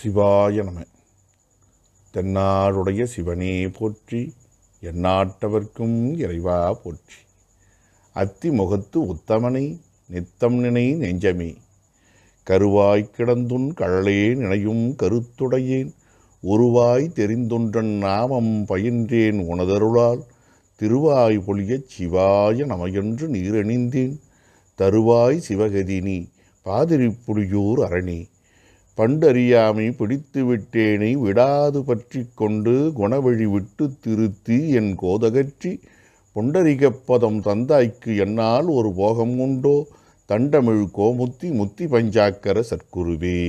சிவாய நம. தென்னாடுடைய சிவனே போற்றி, எந்நாட்டவர்க்கும் இறைவா போற்றி. அத்தி முகத்து உத்தமனை நித்தம் நினை நெஞ்சமே, கருவாய் கிடந்துன் கழலே நினையும் கருத்துடையேன், உருவாய் தெரிந்துன்றன் நாமம் பயின்றேன் உனதருளால், திருவாய் பொழியச் சிவாய நமையென்று நீரணிந்தேன், தருவாய் சிவகதினி பாதிரிப்புலியூர் அரணி, பண்டறியாமை பிடித்து விட்டேனை விடாது பற்றி கொண்டு குணவழி விட்டு திருத்தி என் கோதகற்றி, பொண்டரிகப்பதம் தந்தாய்க்கு என்னால் ஒரு போகம் உண்டோ, தண்டமிழ் கோமுத்தி முத்தி பஞ்சாக்கர சற்குருவே.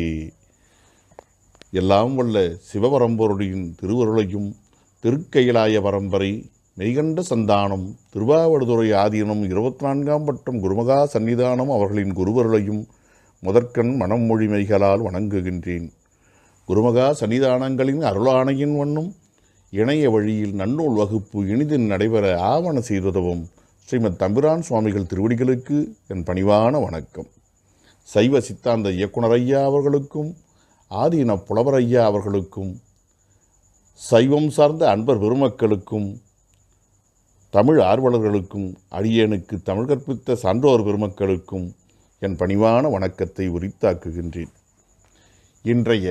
எல்லாம் வல்ல சிவபரம்பொருளின் திருவருளையும் திருக்கையிலாய பரம்பரை மெய்கண்ட சந்தானம் திருவாவடுதுறை ஆதீனம் 24ஆம் பட்டம் குருமகா சன்னிதானம் அவர்களின் குருவருளையும் முதற்கண் மனம் மொழி மெய்களால் வணங்குகின்றேன். குருமகா சன்னிதானங்களின் அருளாணையின் வண்ணம் இணைய வழியில் நன்னூல் வகுப்பு இனிதில் நடைபெற ஆவண செய்துதவும் ஸ்ரீமத் தம்பிரான் சுவாமிகள் திருவடிகளுக்கு என் பணிவான வணக்கம். சைவ சித்தாந்த இயக்குனர் ஐயா அவர்களுக்கும் ஆதீன புலவர் ஐயா அவர்களுக்கும் சைவம் சார்ந்த அன்பர் பெருமக்களுக்கும் தமிழ் ஆர்வலர்களுக்கும் அடியேனுக்கு தமிழ் கற்பித்த சான்றோர் பெருமக்களுக்கும் என் பணிவான வணக்கத்தை உரித்தாக்குகின்றேன். இன்றைய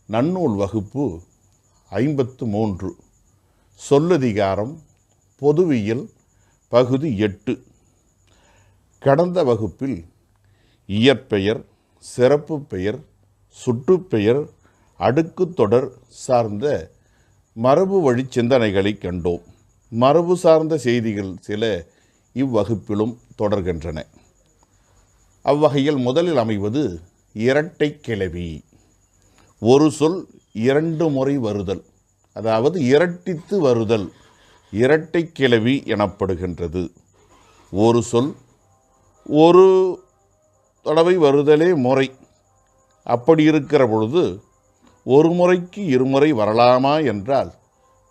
நன்னூல் வகுப்பு 53 சொல்லதிகாரம் பொதுவியல் பகுதி 8. கடந்த வகுப்பில் இயற்பெயர், சிறப்பு பெயர், சுட்டுப்பெயர், அடுக்கு தொடர் சார்ந்த மரபு வழி சிந்தனைகளை கண்டோம். மரபு சார்ந்த செய்திகள் சில இவ்வகுப்பிலும் தொடர்கின்றன. அவ்வகையில் முதலில் அமைவது இரட்டை கிளவி. ஒரு சொல் 2 முறை வருதல், அதாவது இரட்டித்து வருதல் இரட்டை கிளவி எனப்படுகின்றது. ஒரு சொல் ஒரு தடவை வருதலே முறை. அப்படி இருக்கிற பொழுது ஒரு முறைக்கு இருமுறை வரலாமா என்றால்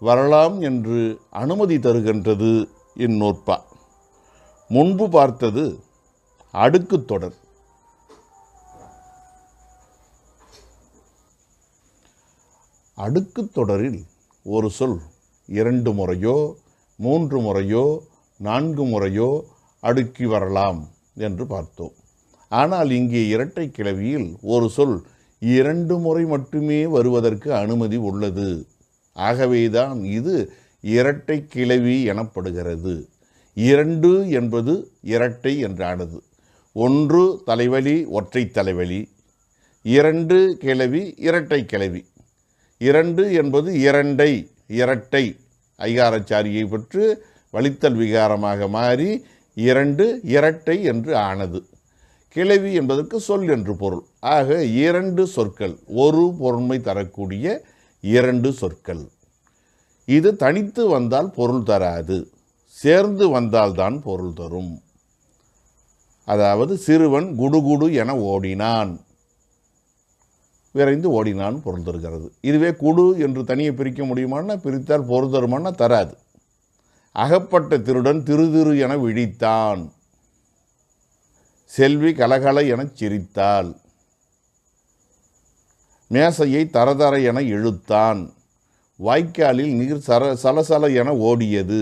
வரலாம் என்று அனுமதி தருகின்றது இந்நூற்பா. முன்பு பார்த்தது அடுக்கு தொடர். அடுக்கு தொடரில் ஒரு சொல் 2 முறையோ 3 முறையோ 4 முறையோ அடுக்கி வரலாம் என்று பார்த்தோம். ஆனால் இங்கே இரட்டை கிளவியில் ஒரு சொல் 2 முறை மட்டுமே வருவதற்கு அனுமதி உள்ளது. ஆகவேதான் இது இரட்டை கிளவி எனப்படுகிறது. 2 என்பது இரட்டை என்றானது. 1 தலைவலி ஒற்றை தலைவலி, 2 கிளவி இரட்டை கிளவி. 2 என்பது இரட்டை ஐகாரச்சாரியை பெற்று வலித்தல் விகாரமாக மாறி 2 இரட்டை என்று ஆனது. கிளவி என்பதற்கு சொல் என்று பொருள். ஆக 2 சொற்கள், ஒரு பொருண்மை தரக்கூடிய 2 சொற்கள். இது தனித்து வந்தால் பொருள் தராது, சேர்ந்து வந்தால்தான் பொருள் தரும். அதாவது சிறுவன் குடுகுடு என ஓடினான், விரைந்து ஓடினான் பொருள் தருகிறது. இதுவே குடு என்று தனியே பிரிக்க முடியுமான்னா, பிரித்தால் பொருள் தருமானா தராது. அகப்பட்ட திருடன் திரு என விழித்தான், செல்வி கலகல எனச் சிரித்தாள், மேசையை தரதர என இழுத்தான், வாய்க்காலில் நீர் சலசல என ஓடியது,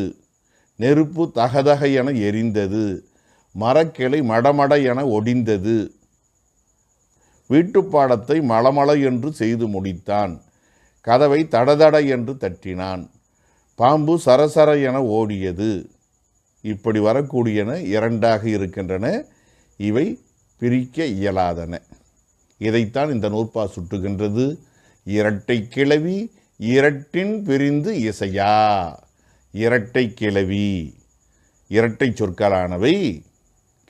நெருப்பு தகதக என எரிந்தது, மரக்கிளை மடமட என ஒடிந்தது, வீட்டுப்பாடத்தை மளமள என்று செய்து முடித்தான், கதவை தடதட என்று தட்டினான், பாம்பு சரசர என ஓடியது. இப்படி வரக்கூடியன 2ஆக இருக்கின்றன. இவை பிரிக்க இயலாதன. இதைத்தான் இந்த நூற்பா சுட்டுகின்றது. இரட்டை கிளவி இரட்டின் பிரிந்து இசையா. இரட்டை கிளவி இரட்டை சொற்களானவை.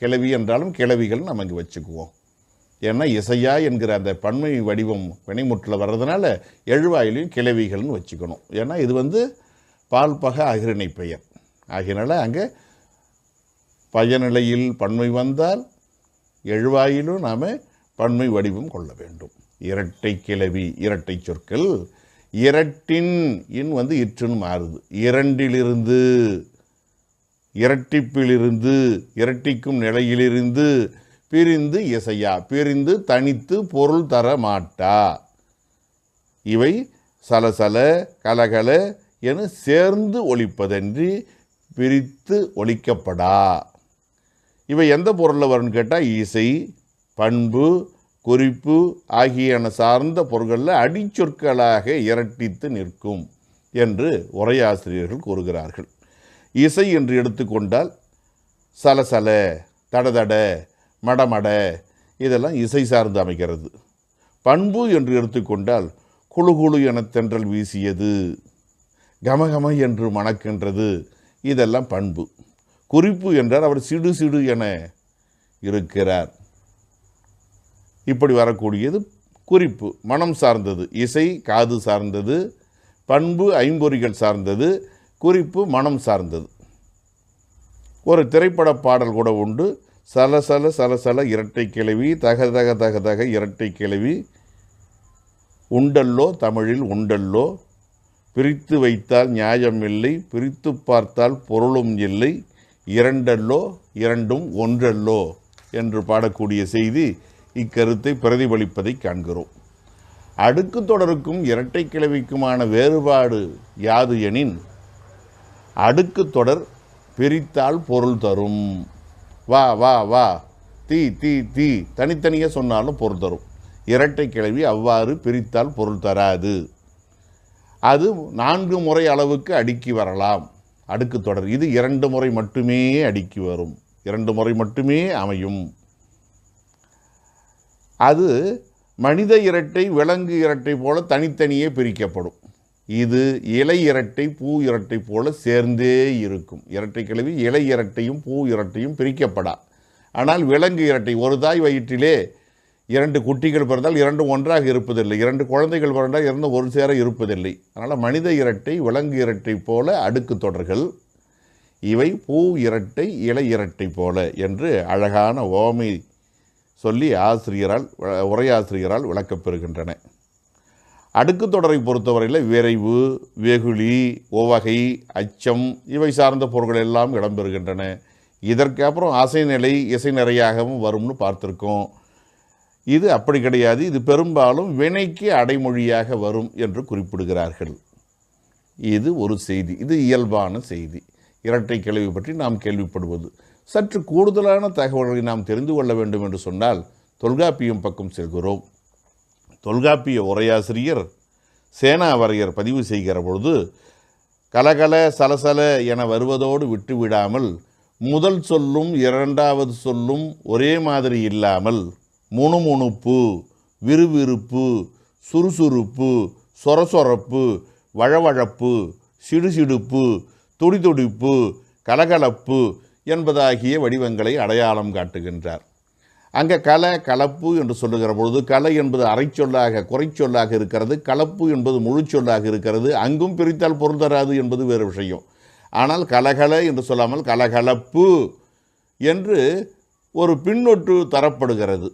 கிளவி என்றாலும் கிளவிகள் நம்ம இங்கே வச்சுக்குவோம். ஏன்னா இசையா என்கிற அந்த பன்மை வடிவம் வினைமுற்றில் வர்றதுனால எழுவாயிலையும் கிளவிகள்னு வச்சுக்கணும். ஏன்னா இது பால்பக அகிரிணை பெயர் ஆகியனால அங்கே பயனிலையில் பன்மை வந்தால் எழுவாயிலும் நாம் பன்மை வடிவம் கொள்ள வேண்டும். இரட்டை கிளவி இரட்டை சொற்கள். இரட்டின் இன் இற்றுன்னு மாறுது. இரண்டிலிருந்து, இரட்டிப்பிலிருந்து, இரட்டிக்கும் நிலையிலிருந்து பிரிந்து இசையா, பிரிந்து தனித்து பொருள் தர மாட்டா. இவை சலசல கலகல என சேர்ந்து ஒலிப்பதன்றி பிரித்து ஒலிக்கப்படா. இவை எந்த பொருளில் வரும்னு கேட்டால் இசை, பண்பு, குறிப்பு ஆகியன சார்ந்த பொருள்களில் அடிச்சொற்களாக இரட்டித்து நிற்கும் என்று உரையாசிரியர்கள் கூறுகிறார்கள். இசை என்று எடுத்துக்கொண்டால் சலசல, தடதட, மடமட இதெல்லாம் இசை சார்ந்து அமைகிறது. பண்பு என்று எடுத்துக்கொண்டால் குழு குழு என தென்றல் வீசியது, கமகம என்று மணக்கின்றது, இதெல்லாம் பண்பு. குறிப்பு என்றால் அவர் சிடு சிடு என இருக்கிறார், இப்படி வரக்கூடியது குறிப்பு. மனம் சார்ந்தது, இசை காது சார்ந்தது, பண்பு ஐம்பொறிகள் சார்ந்தது, குறிப்பு மனம் சார்ந்தது. ஒரு திரைப்பட பாடல் கூட உண்டு, சலசல சலசல இரட்டை கிளவி, தக தக தக தக இரட்டை கிளவி, உண்டல்லோ தமிழில் உண்டல்லோ, பிரித்து வைத்தால் நியாயம் இல்லை, பிரித்து பார்த்தால் பொருளும் இல்லை, இரண்டல்லோ இரண்டும் ஒன்றல்லோ என்று பாடக்கூடிய செய்தி இக்கருத்தை பிரதிபலிப்பதை காண்கிறோம். அடுக்கு தொடருக்கும் இரட்டை கிளவிக்குமான வேறுபாடு யாது எனின், அடுக்கு தொடர் பிரித்தால் பொருள் தரும். வா வா வா, தீ தீ தீ தனித்தனியே சொன்னாலும் பொருள் தரும். இரட்டை கிளவி அவ்வாறு பிரித்தால் பொருள் தராது. அது 4 முறை அளவுக்கு அடுக்கி வரலாம். அடுக்கு தொடர் இது 2 முறை மட்டுமே அடுக்கி வரும், 2 முறை மட்டுமே அமையும். அது மனித இரட்டை, விலங்கு இரட்டை போல தனித்தனியே பிரிக்கப்படும். இது இலை இரட்டை, பூ இரட்டை போல சேர்ந்தே இருக்கும். இரட்டை கிளவி இலை இரட்டையும் பூ இரட்டையும் பிரிக்கப்படா. ஆனால் விலங்கு இரட்டை, ஒரு தாய் வயிற்றிலே 2 குட்டிகள் பிறந்தால் 2 ஒன்றாக இருப்பதில்லை, 2 குழந்தைகள் பிறந்தால் 2 ஒரு சேர இருப்பதில்லை. அதனால் மனித இரட்டை, விலங்கு இரட்டை போல அடுக்கு தொடர்கள், இவை பூ இரட்டை, இலை இரட்டை போல என்று அழகான ஓமை சொல்லி உரையாசிரியரால் விளக்கப்பெறுகின்றன. அடுக்கு தொடரை பொறுத்தவரையில் விரைவு, வெகுளி, உவகை, அச்சம் இவை சார்ந்த பொருட்கள் எல்லாம் இடம்பெறுகின்றன. இதற்கு அப்புறம் அசைநிலை, இசை நிறையாகவும் வரும்னு பார்த்துருக்கோம். இது அப்படி கிடையாது. இது பெரும்பாலும் வினைக்கு அடைமொழியாக வரும் என்று குறிப்பிடுகிறார்கள். இது ஒரு செய்தி, இது இயல்பான செய்தி. இரட்டை கிளவி பற்றி நாம் கேள்விப்படுவது. சற்று கூடுதலான தகவல்களை நாம் தெரிந்து கொள்ள வேண்டும் என்று சொன்னால் தொல்காப்பியம் பக்கம் செல்கிறோம். தொல்காப்பிய உரையாசிரியர் சேனாவரையர் பதிவு செய்கிற பொழுது, கலகல சலசல என வருவதோடு விட்டுவிடாமல் முதல் சொல்லும் இரண்டாவது சொல்லும் ஒரே மாதிரி இல்லாமல் முணுமுணுப்பு, விறுவிறுப்பு, சுறுசுறுப்பு, சொரசொரப்பு, வழவழப்பு, சிடுசிடுப்பு, துடிதுடிப்பு, கலகலப்பு என்பதாகிய வடிவங்களை அடையாளம் காட்டுகின்றார். அங்கே கலப்பு என்று சொல்லுகிற பொழுது கலை என்பது அரைச்சொல்லாக குறைச்சொல்லாக இருக்கிறது, கலப்பு என்பது முழு சொல்லாக இருக்கிறது. அங்கும் பிரித்தால் பொருள் தராது என்பது வேறு விஷயம். ஆனால் கலகல என்று சொல்லாமல் கலகலப்பு என்று ஒரு பின்னொட்டு தரப்படுகிறது.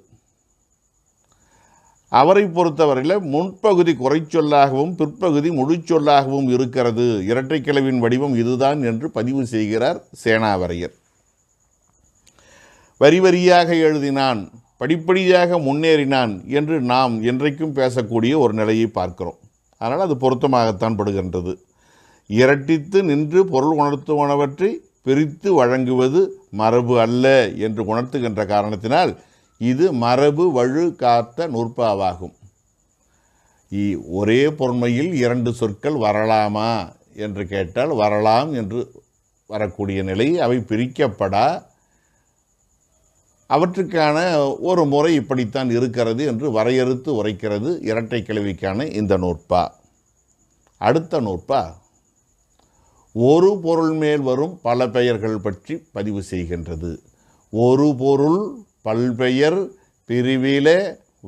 அவரை பொறுத்தவரையில் முன்பகுதி குறைச்சொல்லாகவும் பிற்பகுதி முழு சொல்லாகவும் இருக்கிறது. இரட்டை கிளவியின் வடிவம் இதுதான் என்று பதிவு செய்கிறார் சேனாவரையர். வரி வரியாக எழுதினான், படிப்படியாக முன்னேறினான் என்று நாம் என்றைக்கும் பேசக்கூடிய ஒரு நிலையை பார்க்கிறோம். அதனால் அது பொருத்தமாகத்தான் படுகின்றது. இரட்டித்து நின்று பொருள் உணர்த்துவனவற்றை பிரித்து வழங்குவது மரபு அல்ல என்று உணர்த்துகின்ற காரணத்தினால் இது மரபு வழு காத்த நூற்பாவாகும். ஒரே பொருண்மையில் 2 சொற்கள் வரலாமா என்று கேட்டால் வரலாம் என்று வரக்கூடிய நிலை. அவை பிரிக்கப்படா, அவற்றுக்கான ஒரு முறை இப்படித்தான் இருக்கிறது என்று வரையறுத்து உரைக்கிறது இரட்டை கிளவிக்கான இந்த நூற்பா. அடுத்த நூற்பா ஒரு பொருள் மேல் வரும் பல பெயர்கள் பற்றி பதிவு செய்கின்றது. ஒரு பொருள் பல்பெயர் பிரிவிலே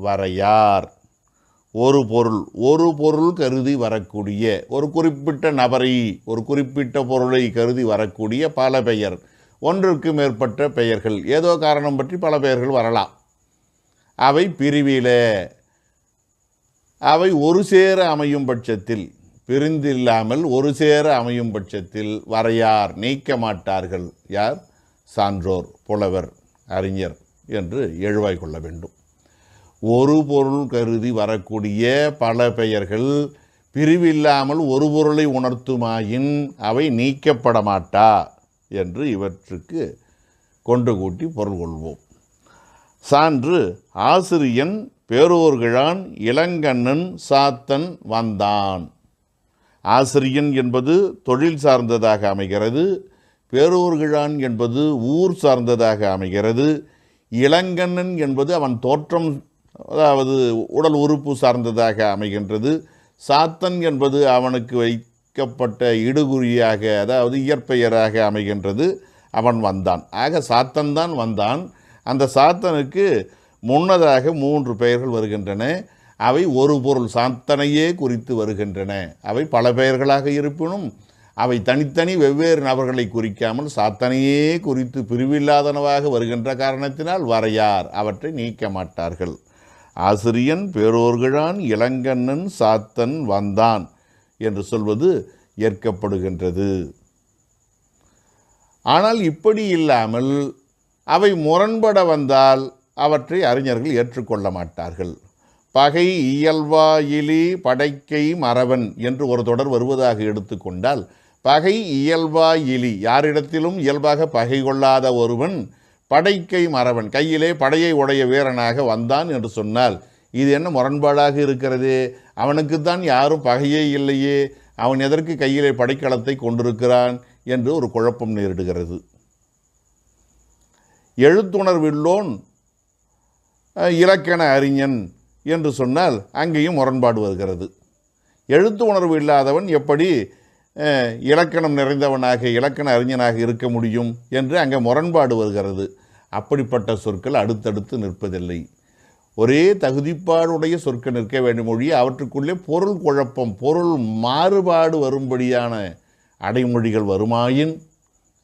வரையார். ஒரு பொருள் கருதி வரக்கூடிய, ஒரு குறிப்பிட்ட நபரை, ஒரு குறிப்பிட்ட பொருளை கருதி வரக்கூடிய பல பெயர், ஒன்றுக்கு மேற்பட்ட பெயர்கள், ஏதோ காரணம் பற்றி பல பெயர்கள் வரலாம். அவை பிரிவிலே, அவை ஒரு சேர அமையும் பட்சத்தில், பிரிந்தில்லாமல் ஒரு சேர அமையும் பட்சத்தில் வரையார், நீக்க மாட்டார்கள். யார்? சான்றோர், புலவர், அறிஞர் என்று எழுவாய் கொள்ள வேண்டும். ஒரு பொருள் கருதி வரக்கூடிய பல பெயர்கள் பிரிவில்லாமல் ஒரு பொருளை உணர்த்துமாயின் அவை நீக்கப்பட மாட்டா என்று இவற்றுக்கு கொண்டு கூட்டி பொருள் கொள்வோம். சான்று ஆசிரியன் பேரோர்கிழான் இளங்கண்ணன் சாத்தன் வந்தான். ஆசிரியன் என்பது தொழில் சார்ந்ததாக அமைகிறது. பேரோர்கிழான் என்பது ஊர் சார்ந்ததாக அமைகிறது. இளங்கண்ணன் என்பது அவன் தோற்றம், அதாவது உடல் உறுப்பு சார்ந்ததாக அமைகின்றது. சாத்தன் என்பது அவனுக்கு வைக்கப்பட்ட இடுகுறியாக, அதாவது இயற்பெயராக அமைகின்றது. அவன் வந்தான். ஆக சாத்தன் தான் வந்தான். அந்த சாத்தனுக்கு முன்னதாக 3 பெயர்கள் வருகின்றன. அவை ஒரு பொருள் சாத்தனையே குறித்து வருகின்றன. அவை பல பெயர்களாக இருப்பினும் அவை தனித்தனி வெவ்வேறு நபர்களை குறிக்காமல் சாத்தனையே குறித்து பிரிவில்லாதனவாக வருகின்ற காரணத்தினால் வரையார் அவற்றை நீக்க மாட்டார்கள். ஆசிரியன் பேரோர்கிழான் இளங்கண்ணன் சாத்தன் வந்தான் என்று சொல்வது ஏற்கப்படுகின்றது. ஆனால் இப்படி இல்லாமல் அவை முரண்பட வந்தால் அவற்றை அறிஞர்கள் ஏற்றுக்கொள்ள மாட்டார்கள். பகை இயல்பாயிலி படைக்கை மறவன் என்று ஒரு தொடர் வருவதாக எடுத்துக்கொண்டால், பகை இயல்பாயிலி யாரிடத்திலும் இயல்பாக பகை கொள்ளாத ஒருவன் படைக்கை மறவன் கையிலே படையை உடைய வீரனாக வந்தான் என்று சொன்னால் இது என்ன முரண்பாடாக இருக்கிறது? அவனுக்குத்தான் யாரும் பகையே இல்லையே, அவன் எதற்கு கையிலே படைக்கலத்தை கொண்டிருக்கிறான் என்று ஒரு குழப்பம் நேரிடுகிறது. எழுத்துணர்வில்லோன் இலக்கண அறிஞன் என்று சொன்னால் அங்கேயும் முரண்பாடு வருகிறது. எழுத்து உணர்வு இல்லாதவன் எப்படி இலக்கணம் நிறைந்தவனாக இலக்கண அறிஞனாக இருக்க முடியும் என்று அங்கே முரண்பாடு வருகிறது. அப்படிப்பட்ட சொற்கள் அடுத்தடுத்து நிற்பதில்லை. ஒரே தகுதிப்பாடுடைய சொற்கள் நிற்க வேண்டும் மொழி அவற்றுக்குள்ளே பொருள் குழப்பம், பொருள் மாறுபாடு வரும்படியான அடைமொழிகள் வருமாயின்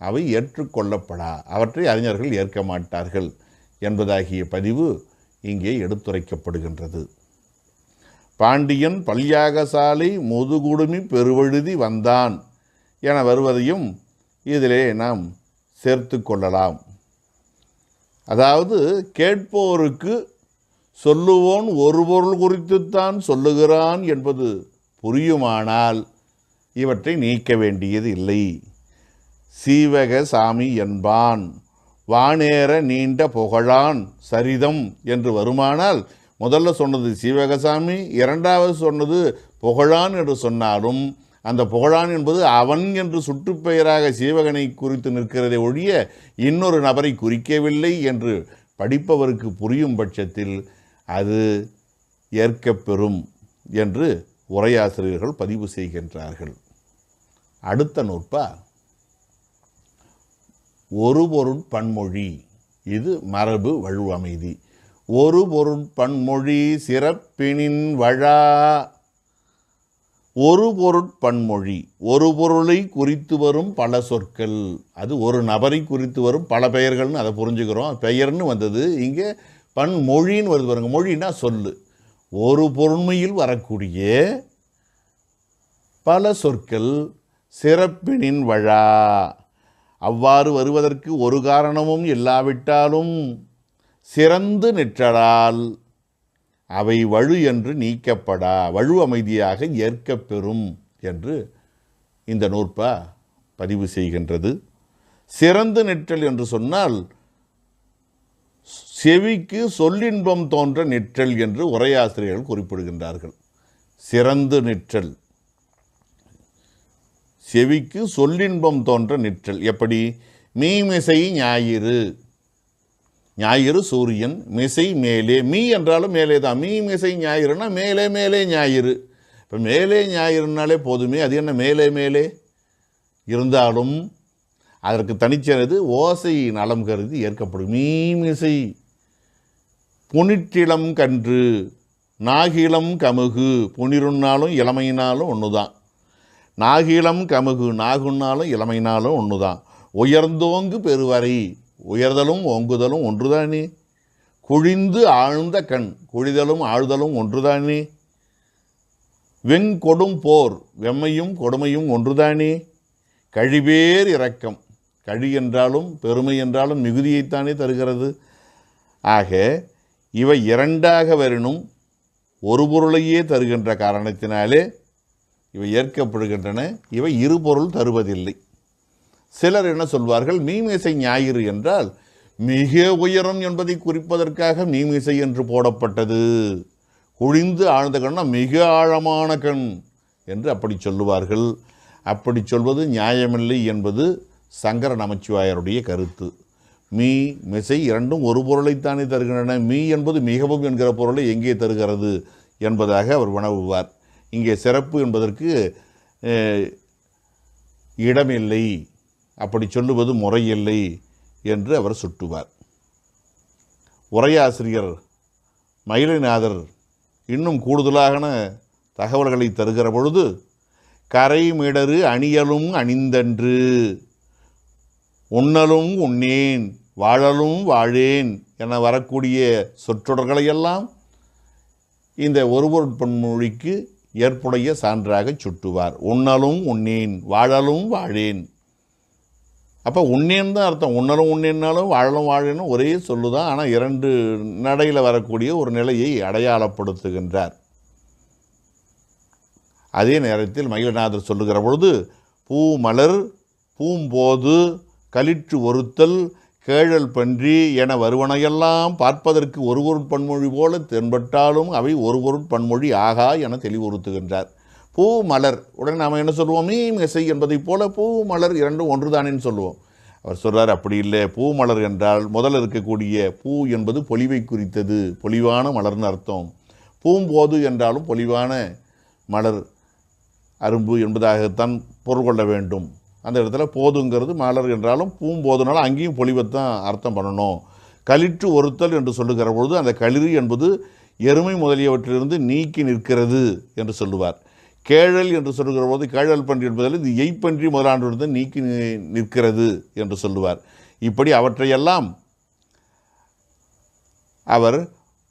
அவை ஏற்றுக்கொள்ளப்படா, அவற்றை அறிஞர்கள் ஏற்க மாட்டார்கள் என்பதாகிய பதிவு இங்கே எடுத்துரைக்கப்படுகின்றது. பாண்டியன் பல்யாகசாலை முதுகுடுமி பெருவழுதி வந்தான் என வருவதையும் இதிலே நாம் சேர்த்து கொள்ளலாம். அதாவது கேட்போருக்கு சொல்லுவோன் ஒரு பொருள் குறித்துத்தான் சொல்லுகிறான் என்பது புரியுமானால் இவற்றை நீக்க வேண்டியது இல்லை. சீவக சாமி என்பான் வானேற நீண்ட புகழான் சரிதம் என்று வருமானால் முதல்ல சொன்னது சீவகசாமி, இரண்டாவது சொன்னது புகழான் என்று சொன்னாலும் அந்த புகழான் என்பது அவன் என்று சுட்டுப்பெயராக சீவகனை குறித்து நிற்கிறதை ஒழிய இன்னொரு நபரை குறிக்கவில்லை என்று படிப்பவருக்கு புரியும் பட்சத்தில் அது ஏற்கப்பெறும் என்று உரையாசிரியர்கள் பதிவு செய்கின்றார்கள். அடுத்த நூற்பா ஒரு பொருட் பன்மொழி. இது மரபு வழுவமைதி. ஒரு பொருட் பன்மொழி சிறப்பினின் வழா. ஒரு பொருட் பன்மொழி ஒரு பொருளை குறித்து வரும் பல சொற்கள். அது ஒரு நபரை குறித்து வரும் பல பெயர்கள்னு அதை புரிஞ்சுக்கிறோம். பெயர்னு வந்தது, இங்கே பன்மொழின்னு வருது பாருங்க. மொழின்னா சொல்லு. ஒரு பொருண்மையில் வரக்கூடிய பல சொற்கள் சிறப்பினின் வழா. அவ்வாறு வருவதற்கு ஒரு காரணமும் இல்லாவிட்டாலும் சிறந்து நிற்றலால் அவை வழு என்று நீக்கப்படா, வழு அமைதியாக ஏற்கப்பெறும் என்று இந்த நூற்பா பதிவு செய்கின்றது. சிறந்து நிற்றல் என்று சொன்னால் செவிக்கு சொல்லின்பம் தோன்ற நிற்றல் என்று உரையாசிரியர்கள் குறிப்பிடுகின்றார்கள். சிறந்து நிற்றல், செவிக்கு சொல்லின்பம் தோன்ற நிற்றல். எப்படி? மீமிசை ஞாயிறு, ஞாயிறு சூரியன், மிசை மேலே, மீ என்றாலும் மேலே தான். மீ மிசை ஞாயிறுனா மேலே மேலே ஞாயிறு. இப்போ மேலே ஞாயிறுனாலே போதுமே, அது என்ன மேலே மேலே இருந்தாலும் அதற்கு தனிச்சது ஓசை நலம் கருதி ஏற்கப்படும். மீமிசை புனிற்றிளம் கன்று, நாகிலம் கமுகு, புனிருன்னாலும் இளமையினாலும் ஒன்று தான். நாகிலம் கமுகு, நாகுன்னாலும் இளமையினாலும் ஒன்று தான். உயர்ந்தோங்கு பெருவரை, உயர்தலும் ஓங்குதலும் ஒன்றுதானே. குழிந்து ஆழ்ந்த கண், குழிதலும் ஆழ்தலும் ஒன்றுதானே. வெங்கொடும் போர், வெம்மையும் கொடுமையும் ஒன்றுதானே. கழிவேர் இரக்கம், கழி என்றாலும் பெருமை என்றாலும் மிகுதியைத்தானே தருகிறது. ஆக இவை இரண்டாக வரணும் ஒரு பொருளையே தருகின்ற காரணத்தினாலே இவை ஏற்கப்படுகின்றன. இவை இரு பொருள் தருவதில்லை. சிலர் என்ன சொல்வார்கள், மீமிசை ஞாயிறு என்றால் மிக உயரம் என்பதை குறிப்பதற்காக மீமிசை என்று போடப்பட்டது. குழிந்து ஆழ்ந்த கண்ணா மிக ஆழமான கண் என்று அப்படி சொல்லுவார்கள். அப்படி சொல்வது நியாயமில்லை என்பது சங்கர நமச்சிவாயருடைய கருத்து. மீ மிசை இரண்டும் ஒரு பொருளைத்தானே தருகின்றன. மீ என்பது மிகவும் என்கிற பொருளை எங்கே தருகிறது என்பதாக அவர் வினவுவார். இங்கே சிறப்பு என்பதற்கு இடமில்லை, அப்படி சொல்லுவது முறையில்லை என்று அவர் சுட்டுவார். உரையாசிரியர் மயிலைநாதர் இன்னும் கூடுதலான தகவல்களை தருகிற பொழுது, கரை மிடறு அணியலும் அணிந்தன்று, உண்ணலும் உண்ணேன், வாழலும் வாழேன் என வரக்கூடிய சொற்றொடர்களையெல்லாம் இந்த ஒருபொருட் பன்மொழிக்கு ஏற்புடைய சான்றாக சுட்டுவார். உண்ணலும் உண்ணேன், வாழலும் வாழேன். அப்போ உண்ணேன் தான் அர்த்தம். உண்ணலும் உண்ணேன்னாலும் வாழலும் வாழேனும் ஒரே சொல்லுதான். ஆனால் இரண்டு நடையில் வரக்கூடிய ஒரு நிலையை அடையாளப்படுத்துகின்றார். அதே நேரத்தில் மயிலநாதர் சொல்லுகிற பொழுது, பூ மலர் பூம்போது களிற்று ஒருத்தல் கேழல் பன்றி என வருவனையெல்லாம் பார்ப்பதற்கு ஒரு பொருட்பன்மொழி போல தென்பட்டாலும் அவை ஒரு பொருட்பன்மொழி ஆகா என தெளிவுறுத்துகின்றார். பூ மலர், உடனே நாம் என்ன சொல்லுவோம், மீமிசை என்பதைப் போல பூ மலர் இரண்டும் ஒன்றுதானேன்னு சொல்லுவோம். அவர் சொல்கிறார், அப்படி இல்லை. பூ மலர் என்றால் முதல்ல இருக்கக்கூடிய பூ என்பது பொலிவை குறித்தது, பொலிவான மலர்னு அர்த்தம். பூம்போது என்றாலும் பொலிவான மலர் அரும்பு என்பதாகத்தான் பொருள் கொள்ள வேண்டும். அந்த இடத்துல போதுங்கிறது மலர் என்றாலும் பூம்போதுனாலும் அங்கேயும் பொலிவைத்தான் அர்த்தம் பண்ணணும். களிற்று ஒருத்தல் என்று சொல்லுகிற பொழுது அந்த களிறு என்பது எருமை முதலியவற்றிலிருந்து நீக்கி நிற்கிறது என்று சொல்லுவார். கேழல் என்று சொல்லுகிற போது கேழல் பன்றி என்பதில் இது எய்ப்பன்றி முதலாண்டிலிருந்து நீக்கி நிற்கிறது என்று சொல்லுவார். இப்படி அவற்றையெல்லாம் அவர்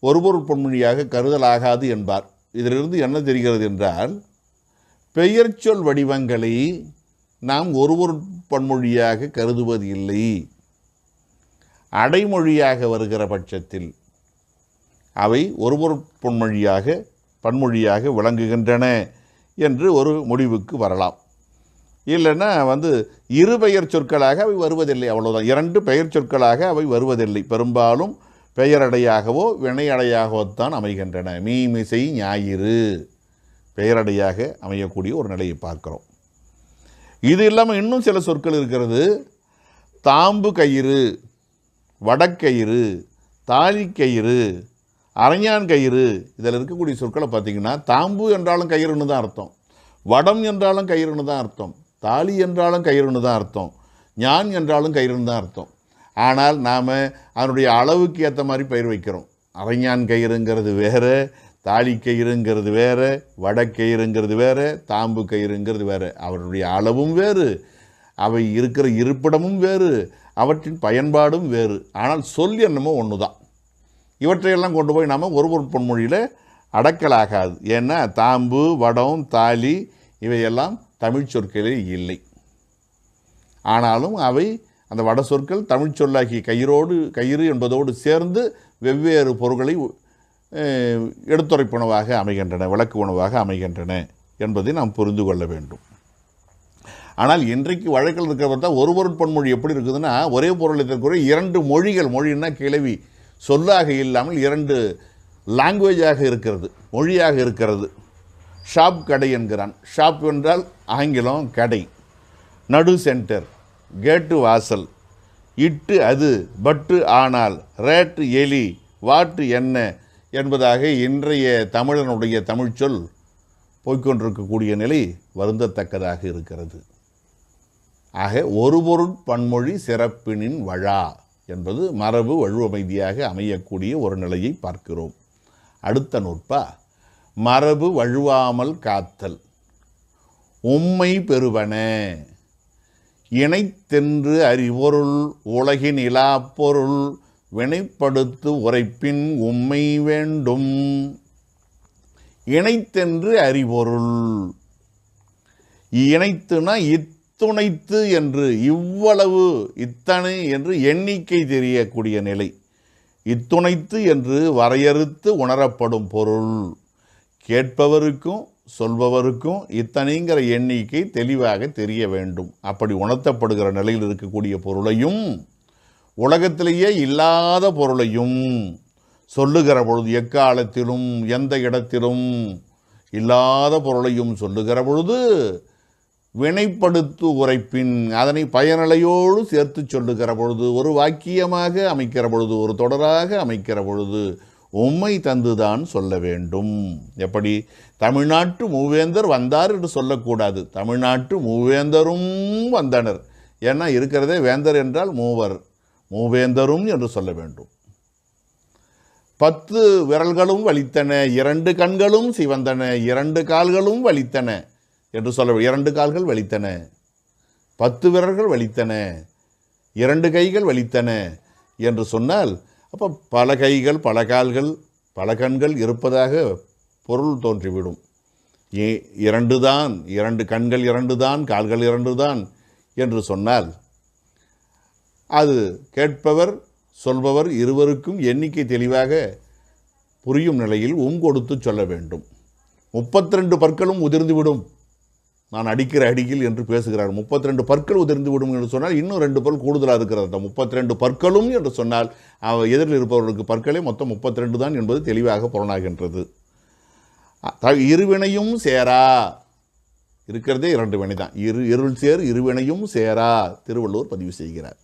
ஒருபொருட் பொன்மொழியாக கருதலாகாது என்பார். இதிலிருந்து என்ன தெரிகிறது என்றால், பெயர் சொல் வடிவங்களை நாம் ஒருபொருட் பன்மொழியாக கருதுவது இல்லை. அடைமொழியாக வருகிற பட்சத்தில் அவை ஒருபொருட் பன்மொழியாக விளங்குகின்றன என்று ஒரு முடிவுக்கு வரலாம். இல்லைன்னா இரு பெயர் சொற்களாக அவை வருவதில்லை, அவ்வளோதான். இரண்டு பெயர் சொற்களாக அவை வருவதில்லை. பெரும்பாலும் பெயரடையாகவோ வினையடையாகவோத்தான் அமைகின்றன. மீமிசை ஞாயிறு பெயரடையாக அமையக்கூடிய ஒரு நிலையை பார்க்கிறோம். இது இல்லாமல் இன்னும் சில சொற்கள் இருக்கிறது. தாம்பு கயிறு, வடக்கயிறு, தாலிக்கயிறு, அரைஞான் கயிறு, இதில் இருக்கக்கூடிய சொற்களை பார்த்திங்கன்னா, தாம்பு என்றாலும் கயிறுன்னு தான் அர்த்தம், வடம் என்றாலும் கயிறுன்னு தான் அர்த்தம், தாலி என்றாலும் கயிறுன்னு தான் அர்த்தம், ஞான் என்றாலும் கயிறுன்னு தான் அர்த்தம். ஆனால் நாம் அதனுடைய அளவுக்கு ஏற்ற மாதிரி பெயர் வைக்கிறோம். அரைஞான் கயிறுங்கிறது வேறு, தாலி கயிறுங்கிறது வேறு, வடக்கயிறுங்கிறது வேறு, தாம்பு கயிறுங்கிறது வேறு. அவருடைய அளவும் வேறு, அவை இருக்கிற இருப்பிடமும் வேறு, அவற்றின் பயன்பாடும் வேறு. ஆனால் சொல் என்னமோ ஒன்று தான். இவற்றையெல்லாம் கொண்டு போய் நாம் ஒருபொருட் பொன்மொழியில் அடக்கலாகாது. ஏன்னா தாம்பு, வடம், தாலி இவையெல்லாம் தமிழ் சொற்களே இல்லை. ஆனாலும் அவை அந்த வட சொற்கள் தமிழ் சொல்லாகி கயிறு என்பதோடு சேர்ந்து வெவ்வேறு பொருள்களை எடுத்துரைப்புணவாக அமைகின்றன, விளக்கு உணவாக அமைகின்றன என்பதை நாம் புரிந்து கொள்ள வேண்டும். ஆனால் இன்றைக்கு வழக்கில் இருக்கிறத ஒருபொருட் பன்மொழி எப்படி இருக்குதுன்னா, ஒரே பொருளை தரக்கூடிய இரண்டு மொழிகள், மொழின்னா கிளவி சொல்லாக இல்லாமல் இரண்டு லாங்குவேஜாக இருக்கிறது, மொழியாக இருக்கிறது. ஷாப் கடை என்கிறான். ஷாப் என்றால் ஆங்கிலம், கடை நடு சென்டர், கேட்டு வாசல், இட்டு அது, பட்டு ஆனால், ரேட்டு எலி, வாட்டு என்ன என்பதாக இன்றைய தமிழனுடைய தமிழ்ச்சொல் போய்கொண்டிருக்கக்கூடிய நிலை வருந்தத்தக்கதாக இருக்கிறது. ஆக ஒருபொருட் பன்மொழி சிறப்பினின் வழா என்பது மரபு வழுவமைதியாக அமையக்கூடிய ஒரு நிலையை பார்க்கிறோம். அடுத்த நூற்பா, மரபு வழுவாமல் காத்தல். உம்மை பெறுவன இணைத்தென்று அறிவொருள் உலகின் இலாப்பொருள் வினைப்படுத்து உரைப்பின் உம்மை வேண்டும். இணைத்தென்று அறிவொருள், இணைத்துனா இத்துணைத்து என்று, இவ்வளவு இத்தனை என்று எண்ணிக்கை தெரியக்கூடிய நிலை. இத்துணைத்து என்று வரையறுத்து உணரப்படும் பொருள். கேட்பவருக்கும் சொல்பவருக்கும் இத்தனைங்கிற எண்ணிக்கை தெளிவாக தெரிய வேண்டும். அப்படி உணர்த்தப்படுகிற நிலையில் இருக்கக்கூடிய பொருளையும் உலகத்திலேயே இல்லாத பொருளையும் சொல்லுகிற பொழுது, எக்காலத்திலும் எந்த இடத்திலும் இல்லாத பொருளையும் சொல்லுகிற பொழுது வினைப்படுத்து உரைப்பின் அதனை பயனலையோடு சேர்த்து சொல்லுகிற பொழுது, ஒரு வாக்கியமாக அமைக்கிற பொழுது, ஒரு தொடராக அமைக்கிற பொழுது உம்மை தந்துதான் சொல்ல வேண்டும். எப்படி? தமிழ்நாட்டு மூவேந்தர் வந்தார் என்று சொல்லக்கூடாது. தமிழ்நாட்டு மூவேந்தரும் வந்தனர். ஏன்னா இருக்கிறதே வேந்தர் என்றால் மூவர், மூவேந்தரும் என்று சொல்ல வேண்டும். 10 விரல்களும் வலித்தன, 2 கண்களும் சிவந்தன, 2 கால்களும் வலித்தன என்று சொல்ல, 2 கால்கள் வலித்தன, 10 விரல்கள் வலித்தன, 2 கைகள் வலித்தன என்று சொன்னால், அப்போ பல கைகள், பல கால்கள், பல கண்கள் இருப்பதாக பொருள் தோன்றிவிடும். 2 தான், 2 கண்கள் 2 தான், கால்கள் 2 தான் என்று சொன்னால், அது கேட்பவர் சொல்பவர் இருவருக்கும் எண்ணிக்கை தெளிவாக புரியும் நிலையில் கொடுத்து சொல்ல வேண்டும். 32 பற்களும் உதிர்ந்துவிடும், நான் அடிக்கிற அடியில் என்று பேசுகிறார். 32 பற்கள் உதிர்ந்து விடும் என்று சொன்னால் இன்னும் 2 பல் கூடுதலாக இருக்கிறது. 32 பற்களும் என்று சொன்னால் எதிரில் இருப்பவர்களுக்கு பற்களே மொத்தம் 32 தான் என்பது தெளிவாக புலனாகின்றது. இருவினையும் சேரா, இருக்கிறதே 2 வினை தான். இருள் சேர் இருவினையும் சேரா திருவள்ளுவர் பதிவு செய்கிறார்.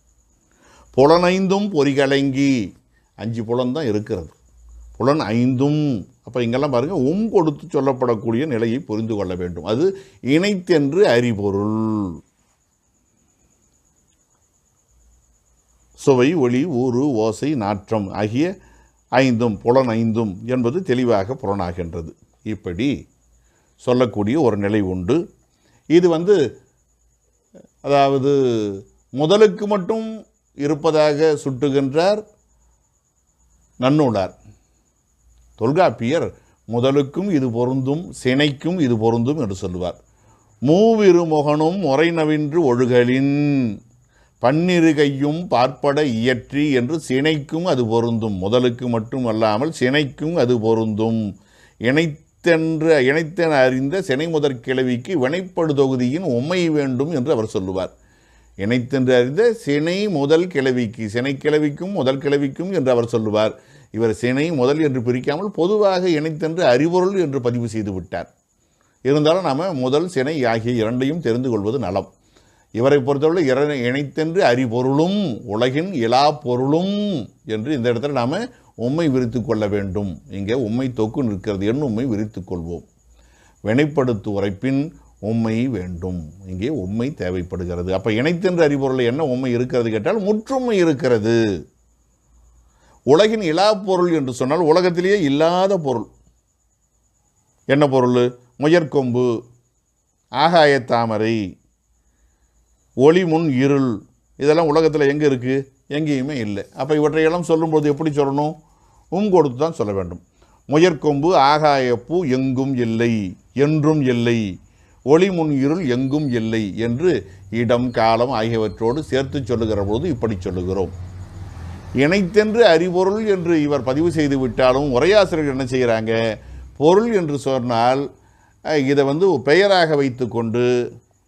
புலனைந்தும் பொறிகலங்கி, 5 புலன் தான் இருக்கிறது, புலன் 5ம். அப்போ இங்கெல்லாம் பாருங்கள், கொடுத்து சொல்லப்படக்கூடிய நிலையை புரிந்து கொள்ள வேண்டும். அது இணைத்தென்று அறிபொருள். சுவை, ஒளி, ஊறு, ஓசை, நாற்றம் ஆகிய 5ம், புலன் 5ம் என்பது தெளிவாக புலனாகின்றது. இப்படி சொல்லக்கூடிய ஒரு நிலை உண்டு. இது அதாவது முதலுக்கு மட்டும் இருப்பதாக சுட்டுகின்றார் நன்னூலார். தொல்காப்பியர் முதலுக்கும் இது பொருந்தும், சினைக்கும் இது பொருந்தும் என்று சொல்லுவார். மூவிருமுகனும் முறை நவின்று ஒழுகலின் பன்னிரு கையும் பார்ப்பட இயற்றி என்று சினைக்கும் அது பொருந்தும். முதலுக்கு மட்டும் அல்லாமல் சினைக்கும் அது பொருந்தும். இணைத்தென அறிந்த சினை முதற் கிளவிக்கு வினைப்படு தொகுதியின் உம்மை வேண்டும் என்று அவர் சொல்லுவார். இணைத்தென்று அறிந்த சினை முதல் கிளவிக்கு, சினை கிளவிக்கும் முதல் கிளவிக்கும் என்று அவர் சொல்லுவார். இவர் சினை முதல் என்று பிரிக்காமல் பொதுவாக இணைத்தென்று அறிபொருள் என்று பதிவு செய்து விட்டார். இருந்தாலும் நாம் முதல் சினை ஆகிய 2ஐயும் தெரிந்து கொள்வது நலம். இவரை பொறுத்தவரை இணைத்தென்று அறிபொருளும் உலகின் இலா பொருளும் என்று இந்த இடத்துல நாம் உம்மை விரித்து கொள்ள வேண்டும். இங்கே உம்மை தொக்கு நிற்கிறது, உம்மை விரித்து கொள்வோம். வினைப்படுத்து உரைப்பின் உம்மை வேண்டும். இங்கே உம்மை தேவைப்படுகிறது. அப்போ இணைத்தென்று அறிபொருள் என்ன உம்மை இருக்கிறது கேட்டால் முற்றுமை இருக்கிறது. உலகின் இலா பொருள் என்று சொன்னால் உலகத்திலேயே இல்லாத பொருள். என்ன பொருள்? முயற்கொம்பு, ஆகாய தாமரை, ஒளி முன் இருள், இதெல்லாம் உலகத்தில் எங்கே இருக்குது? எங்கேயுமே இல்லை. அப்போ இவற்றையெல்லாம் சொல்லும்போது எப்படி சொல்லணும்? கொடுத்து தான் சொல்ல வேண்டும். முயற்கொம்பு, ஆகாயப்பூ எங்கும் இல்லை, என்றும் இல்லை, ஒளி முன் இருள் எங்கும் இல்லை என்று இடம் காலம் ஆகியவற்றோடு சேர்த்து சொல்லுகிற பொழுது இப்படி சொல்லுகிறோம். இணைத்தென்று அறிபொருள் என்று இவர் பதிவு செய்து விட்டாலும் உரையாசிரியர் என்ன செய்கிறாங்க? பொருள் என்று சொன்னால் இதை பெயராக வைத்து கொண்டு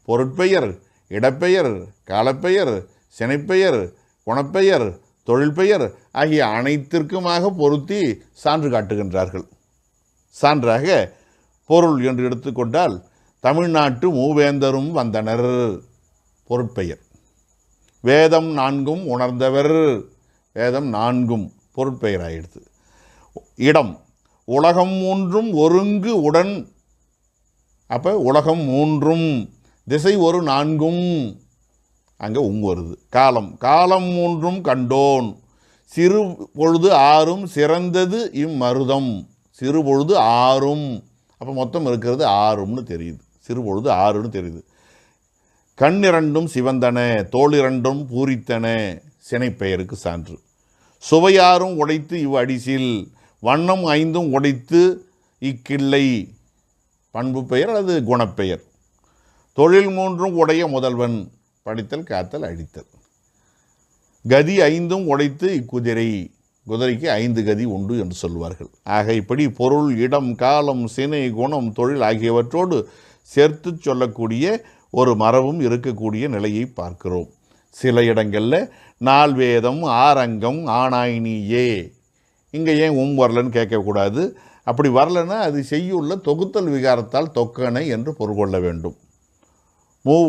பொருட்பெயர், இடப்பெயர், காலப்பெயர், சினைப்பெயர், குணப்பெயர், தொழில்பெயர் ஆகிய அனைத்திற்குமாக பொருத்தி சான்று காட்டுகின்றார்கள். சான்றாக பொருள் என்று எடுத்துக்கொண்டால் தமிழ்நாட்டு மூவேந்தரும் வந்தனர் பொருட்பெயர். வேதம் 4ம் உணர்ந்தவர், வேதம் 4ம் பொருட்பெயராயிடுது. இடம் உலகம் 3ம் ஒருங்கு உடன், அப்போ உலகம் 3ம், திசை ஒரு 4ம், அங்கே வருது. காலம் 3ம் கண்டோன், சிறு பொழுது 6ம் சிறந்தது இம்மருதம், சிறு பொழுது 6ம், அப்போ மொத்தம் இருக்கிறது 6ம்னு தெரியுது. சிறு பொழுது 6ன்னு தெரியுது. கண் 2ம் சிவந்தன, தோள் 2ம் பூரித்தன, சினைப்பெயருக்கு சான்று. சுவையாரும் உடைத்து அடிசில், வண்ணம் 5ம் உடைத்து இக்கிள்ளை, பண்பு பெயர் அல்லது குணப்பெயர். தொழில் 3ம் உடைய முதல்வன், படித்தல் காத்தல் அழித்தல். கதி 5ம் உடைத்து இக்குதிரை, குதிரைக்கு 5 கதி உண்டு என்று சொல்வார்கள். ஆக இப்படி பொருள், இடம், காலம், சினை, குணம், தொழில் ஆகியவற்றோடு சேர்த்து சொல்லக்கூடிய ஒரு மரபும் இருக்கக்கூடிய நிலையை பார்க்கிறோம். சில இடங்களில் 4 வேதம் 6 அங்கம் ஆனாய் நீயே, இங்கே ஏன் வரலன்னு கேட்கக்கூடாது. அப்படி வரலன்னா அது செய்யுள்ள தொகுத்தல் விகாரத்தால் தொக்கனை என்று பொருள் கொள்ள வேண்டும்.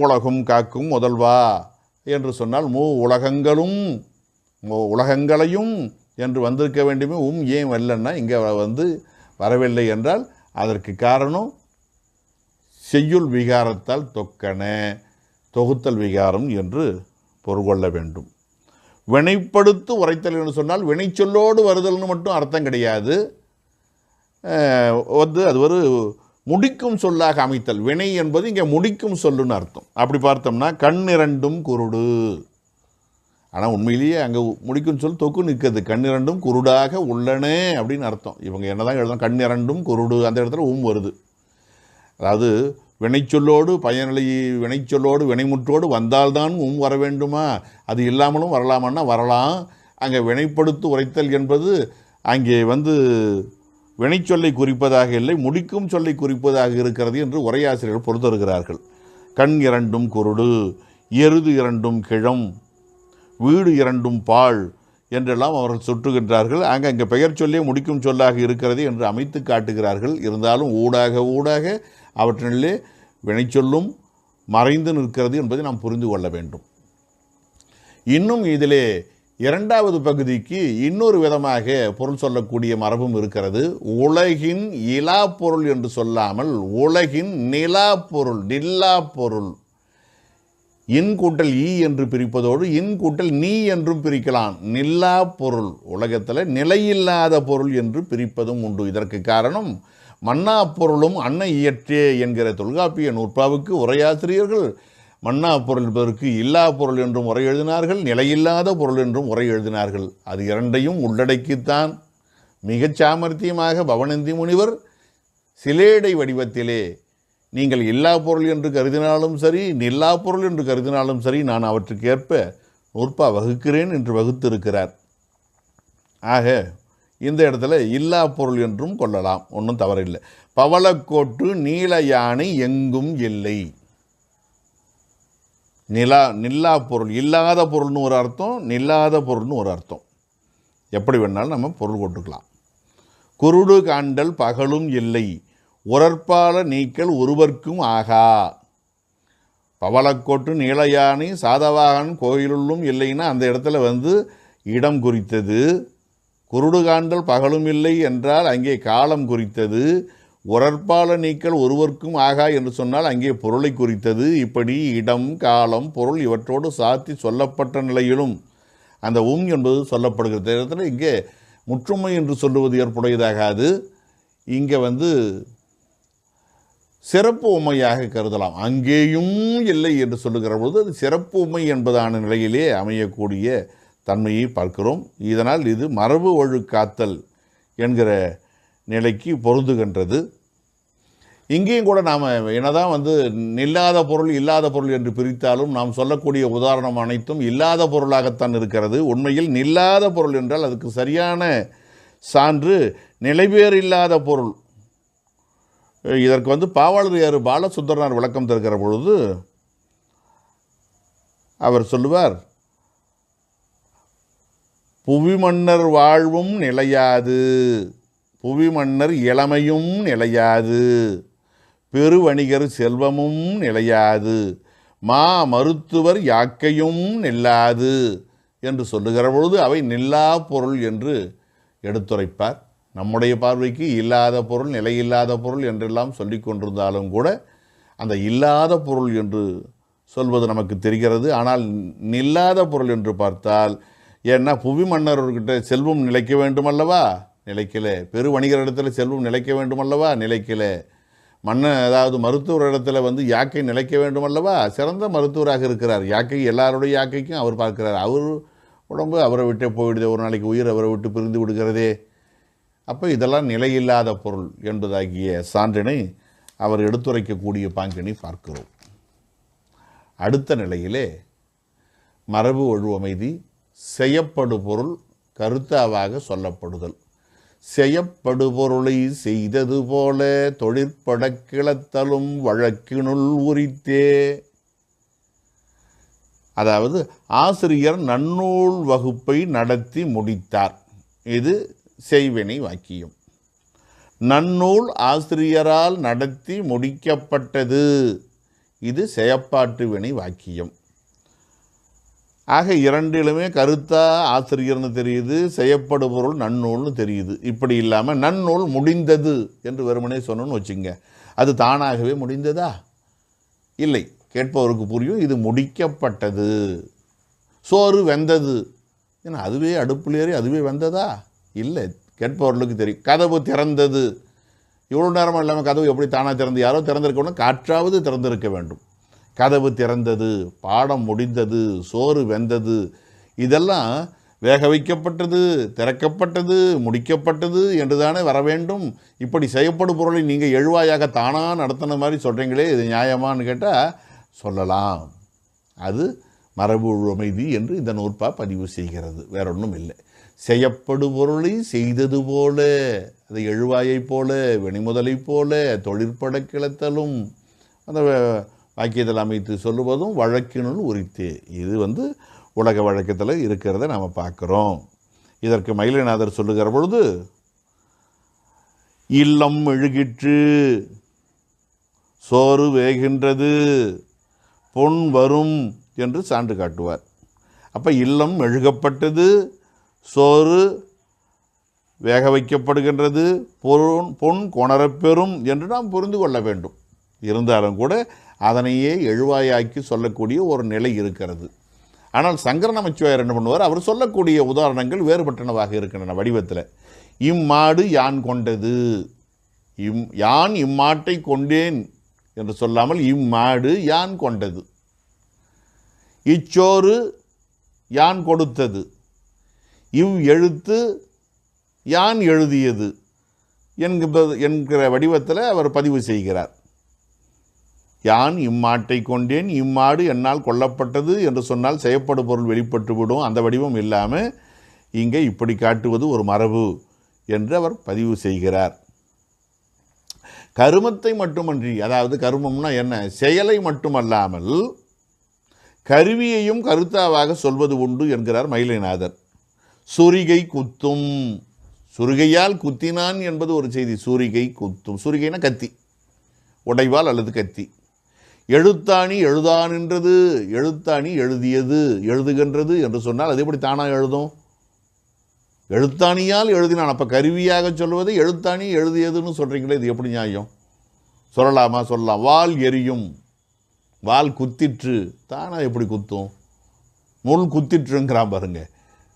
உலகம் காக்கும் முதல்வா என்று சொன்னால் உலகங்களையும் என்று வந்திருக்க வேண்டுமே. ஏன் வரலன்னா இங்கே வரவில்லை என்றால் அதற்கு காரணம் செய்யுள் விகாரத்தால் தொக்கன, தொகுத்தல் விகாரம் என்று பொருள் கொள்ள வேண்டும். வினைப்படுத்து உரைத்தல் என்று சொன்னால் வினைச்சொல்லோடு வருதல்னு மட்டும் அர்த்தம் கிடையாது. அது ஒரு முடிக்கும் சொல்லாக அமைத்தல். வினை என்பது இங்கே முடிக்கும் சொல்லுன்னு அர்த்தம். அப்படி பார்த்தோம்னா கண் இரண்டும் குருடு, ஆனால் உண்மையிலேயே அங்கே முடிக்கும் சொல் தொக்கு நிற்கிறது. கண் இரண்டும் குருடாக உள்ளன அப்படின்னு அர்த்தம். இவங்க என்னதான் எழுதணும், கண் இரண்டும் குருடு, அந்த இடத்துல வருது. அதாவது வினைச்சொல்லோடு பயனிலை வினைச்சொல்லோடு வினைமுற்றோடு வந்தால்தான் வர வேண்டுமா, அது இல்லாமலும் வரலாமான்னா வரலாம். அங்கே வினைப்படுத்து உரைத்தல் என்பது அங்கே வினைச்சொல்லை குறிப்பதாக இல்லை, முடிக்கும் சொல்லை குறிப்பதாக இருக்கிறது என்று உரையாசிரியர்கள் பொறுத்திருக்கிறார்கள். கண் இரண்டும் குருடு, எருது இரண்டும் கிழம், வீடு இரண்டும் பாழ் என்றெல்லாம் அவர்கள் சுட்டுகின்றார்கள். அங்கே பெயர் சொல்லே முடிக்கும் சொல்லாக இருக்கிறது என்று அமைத்து காட்டுகிறார்கள். இருந்தாலும் ஊடாக அவற்றிலே வினைச்சொல்லும் மறைந்து நிற்கிறது என்பதை நாம் புரிந்து கொள்ள வேண்டும். இன்னும் இதிலே 2வது பகுதிக்கு இன்னொரு விதமாக பொருள் சொல்லக்கூடிய மரபும் இருக்கிறது. உலகின் இலா பொருள் என்று சொல்லாமல் உலகின் நிலா பொருள், நில்லா பொருள், இன் கூட்டல் ஈ என்று பிரிப்பதோடு இன் கூட்டல் நீ என்றும் பிரிக்கலாம். நில்லா பொருள், உலகத்தில் நிலையில்லாத பொருள் என்று பிரிப்பதும் உண்டு. இதற்கு காரணம் மன்னா பொருளும் அன்ன இயற்றே என்கிற தொல்காப்பிய நூற்பாவுக்கு உரையாசிரியர்கள் மன்னா பொருள் என்பதற்கு இல்லா பொருள் என்றும் உரை எழுதினார்கள், நிலையில்லாத பொருள் என்றும் உரை எழுதினார்கள். அது இரண்டையும் உள்ளடக்கித்தான் மிகச் சாமர்த்தியமாக பவனந்தி முனிவர் சிலேடை வடிவத்திலே நீங்கள் இல்லா பொருள் என்று கருதினாலும் சரி, நில்லா பொருள் என்று கருதினாலும் சரி, நான் அவற்றுக்கு ஏற்ப நூற்பா வகுக்கிறேன் என்று வகுத்திருக்கிறார். ஆக இந்த இடத்துல இல்லா பொருள் என்றும் கொள்ளலாம், ஒன்றும் தவறில்லை. பவளக்கோட்டு நீல யானை எங்கும் இல்லை. நில்லா பொருள், இல்லாத பொருள்னு ஒரு அர்த்தம், நில்லாத பொருள்னு ஒரு அர்த்தம். எப்படி வேணாலும் நம்ம பொருள் கொட்டுக்கலாம். குருடு காண்டல் பகலும் இல்லை, உரற்பால நீக்கல் ஒருவர்க்கும் ஆகா. பவளக்கோட்டு நீலயானை சாதவாகன் கோயிலுள்ளும் இல்லைன்னா அந்த இடத்துல இடம் குறித்தது. குருடு காண்டல் பகலும் இல்லை என்றால் அங்கே காலம் குறித்தது. உரற்பால நீக்கல் ஒருவர்க்கும் ஆகா என்று சொன்னால் அங்கே பொருளை குறித்தது. இப்படி இடம், காலம், பொருள் இவற்றோடு சாத்தி சொல்லப்பட்ட நிலையிலும் அந்த என்பது சொல்லப்படுகிறது. இடத்துல இங்கே முற்றுமை என்று சொல்லுவது ஏற்புடையதாகாது. இங்கே சிறப்பு உண்மையாக கருதலாம். அங்கேயும் இல்லை என்று சொல்லுகிற பொழுது அது சிறப்பு உண்மை என்பதான நிலையிலே அமையக்கூடிய தன்மையை பார்க்கிறோம். இதனால் இது மரபு ஒழுக்காத்தல் என்கிற நிலைக்கு பொருந்துகின்றது. இங்கேயும் கூட நாம் என்னதான் நில்லாத பொருள் இல்லாத பொருள் என்று பிரித்தாலும் நாம் சொல்லக்கூடிய உதாரணம் அனைத்தும் இல்லாத பொருளாகத்தான் இருக்கிறது. உண்மையில் நில்லாத பொருள் என்றால் அதுக்கு சரியான சான்று நிலைபேறு இல்லாத பொருள். இதற்கு பாவாளர் பாலசுந்தரனார் விளக்கம் தருகிற பொழுது அவர் சொல்லுவார், புவி மன்னர் வாழ்வும் நிலையாது, புவி மன்னர் இளமையும் நிலையாது, பெருவணிகர் செல்வமும் நிலையாது, மருத்துவர் யாக்கையும் நில்லாது என்று சொல்லுகிற பொழுது அவை நில்லா பொருள் என்று எடுத்துரைப்பார். நம்முடைய பார்வைக்கு இல்லாத பொருள், நிலையில்லாத பொருள் என்றெல்லாம் சொல்லி கொண்டிருந்தாலும் கூட அந்த இல்லாத பொருள் என்று சொல்வது நமக்கு தெரிகிறது. ஆனால் நில்லாத பொருள் என்று பார்த்தால், ஏன்னா புவி மன்னர்கிட்ட செல்வம் நிலைக்க வேண்டுமல்லவா, நிலைக்கல. பெரு வணிகரிடத்தில் செல்வம் நிலைக்க வேண்டுமல்லவா, நிலைக்கல. அதாவது மருத்துவர் இடத்துல யாக்கை நிலைக்க வேண்டுமல்லவா, சிறந்த மருத்துவராக இருக்கிறார். யாக்கை எல்லாருடைய யாக்கைக்கும் அவர் பார்க்கிறார். அவர் உடம்பு அவரை விட்டே போயிடுதே, ஒரு நாளைக்கு உயிர் அவரை விட்டு பிரிந்து விடுகிறதே. அப்போ இதெல்லாம் நிலையில்லாத பொருள் என்பதாகிய சான்றினை அவர் எடுத்துரைக்கக்கூடிய பாங்கினை பார்க்கிறோம். அடுத்த நிலையிலே மரபு ஒழுவமைதி செய்யப்படு பொருள் கருத்தாவாக சொல்லப்படுதல். செய்யப்படுபொருளை செய்தது போல தொழிற்பட கிளத்தலும் வழக்கினுள் உரித்தே. அதாவது ஆசிரியர் நன்னூல் வகுப்பை நடத்தி முடித்தார். இது செய்வினை வாக்கியம். நன்னூல் ஆசிரியரால் நடத்தி முடிக்கப்பட்டது. இது செயப்பாட்டு வினை வாக்கியம். ஆக இரண்டிலுமே கருத்தா ஆசிரியர்னு தெரியுது, செய்யப்படுபொருள் நன்னூல்னு தெரியுது. இப்படி இல்லாமல் நன்னூல் முடிந்தது என்று வெறுமனே சொன்னோன்னு வச்சுங்க, அது தானாகவே முடிந்ததா? இல்லை. கேட்பவருக்கு புரியும், இது முடிக்கப்பட்டது. சோறு வெந்தது, ஏன்னா அதுவே அடுப்பில் ஏறி அதுவே வெந்ததா? இல்லை. கேட்பவர்களுக்கு தெரியும். கதவு திறந்தது, இவ்வளோ நேரமாக இல்லாமல் கதவு எப்படி தானாக திறந்து? யாரோ திறந்திருக்கணும், காற்றாவது திறந்திருக்க வேண்டும். கதவு திறந்தது, பாடம் முடிந்தது, சோறு வெந்தது, இதெல்லாம் வேக வைக்கப்பட்டது, திறக்கப்பட்டது, முடிக்கப்பட்டது என்று தானே வர வேண்டும். இப்படி செய்யப்படும் பொருளை நீங்கள் எழுவாயாக தானாக நடத்தின மாதிரி சொல்கிறீங்களே, இது நியாயமானு கேட்டால் சொல்லலாம். அது மரபு ஒழுமைதி என்று இந்த நூற்பா பதிவு செய்கிறது. வேற ஒன்றும் இல்லை. செய்யப்படும் பொருளை செய்தது போல, அதை எழுவாயை போல, வினைமுதலை போல தொழிற்பட கிளத்தலும் அந்த வாக்கியத்தில் அமைத்து சொல்லுவதும் வழக்கினுள் உரித்தே. இது உலக வழக்கத்தில் இருக்கிறத நாம் பார்க்குறோம். இதற்கு மயிலநாதர் சொல்லுகிற பொழுது, இல்லம் மெழுகிற்று, சோறு வேகின்றது, பொன் வரும் என்று சான்று காட்டுவார். அப்போ இல்லம் மெழுகப்பட்டது, சோறு வேக வைக்கப்படுகின்றது, பொன் கொணரப்பெறும் என்று நாம் புரிந்து கொள்ள வேண்டும். இருந்தாலும் கூட அதனையே எழுவாயாக்கி சொல்லக்கூடிய ஒரு நிலை இருக்கிறது. ஆனால் சங்கர நமச்சிவாயர் என்ன பண்ணுவார்? அவர் சொல்லக்கூடிய உதாரணங்கள் வேறுபட்டனவாக இருக்கின்றன வடிவத்தில். இம்மாடு யான் கொண்டது, யான் இம்மாட்டை கொண்டேன் என்று சொல்லாமல் இம்மாடு யான் கொண்டது, இச்சோறு யான் கொடுத்தது, இவ் எழுத்து யான் எழுதியது என்கிற வடிவத்தில் அவர் பதிவு செய்கிறார். யான் இம்மாட்டை கொண்டேன், இம்மாடு என்னால் கொல்லப்பட்டது என்று சொன்னால் செய்யப்படும் பொருள் வெளிப்பட்டுவிடும். அந்த வடிவம் இல்லாமல் இங்கே இப்படி காட்டுவது ஒரு மரபு என்று அவர் பதிவு செய்கிறார். கருமத்தை மட்டுமன்றி, அதாவது கருமம்னா என்ன? செயலை மட்டுமல்லாமல் கருவியையும் கருத்தாவாக சொல்வது உண்டு என்கிறார் மயிலைநாதர். சுரிகை குத்தும், சுரிகையால் குத்தினான் என்பது ஒரு செய்தி. சுரிகை குத்தும், சுரிகைனா கத்தி, உடைவால் அல்லது கத்தி. எழுத்தாணி எழுதானின்றது, எழுத்தாணி எழுதியது, எழுதுகின்றது என்று சொன்னால் அது எப்படி தானாக எழுதும்? எழுத்தாணியால் எழுதினான். அப்போ கருவியாக சொல்வது எழுத்தாணி எழுதியதுன்னு சொல்கிறீங்களே, இது எப்படி நியாயம்? சொல்லலாமா? சொல்லலாம். வால் எரியும், வால் குத்திற்று, தானாக எப்படி குத்தும்? முள் குத்திற்றுங்கிறான் பாருங்க.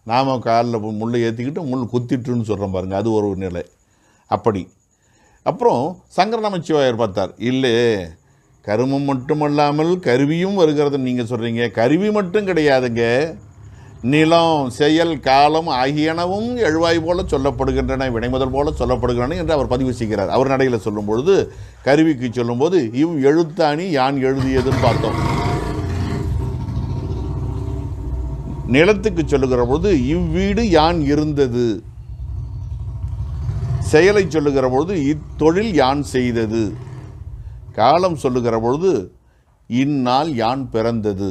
நாம் காலில் முள்ளை ஏற்றிக்கிட்டு முள் குத்திற்றுன்னு சொல்கிறோம் பாருங்கள், அது ஒரு நிலை. அப்படி அப்புறம் சங்கர நமச்சிவாயர் பார்த்தார், இல்லை கருமம் மட்டுமல்லாமல் கருவியும் வருகிறதுன்னு நீங்கள் சொல்கிறீங்க. கருவி மட்டும் கிடையாதுங்க, நிலம், செயல், காலம் ஆகியனவும் எழுவாய் போல சொல்லப்படுகின்றன, வினைமுதல் போல சொல்லப்படுகின்றன என்று அவர் பதிவு செய்கிறார். அவர் நடையில் சொல்லும் பொழுது, கருவிக்கு சொல்லும்போது இவ் எழுத்தாணி யான் எழுதியதுன்னு பார்த்தோம். நிலத்துக்கு சொல்லுகிற பொழுது இவ்வீடு யான் இருந்தது. செயலை சொல்லுகிற பொழுது இத்தொழில் யான் செய்தது. காலம் சொல்லுகிற பொழுது இந்நாள் யான் பிறந்தது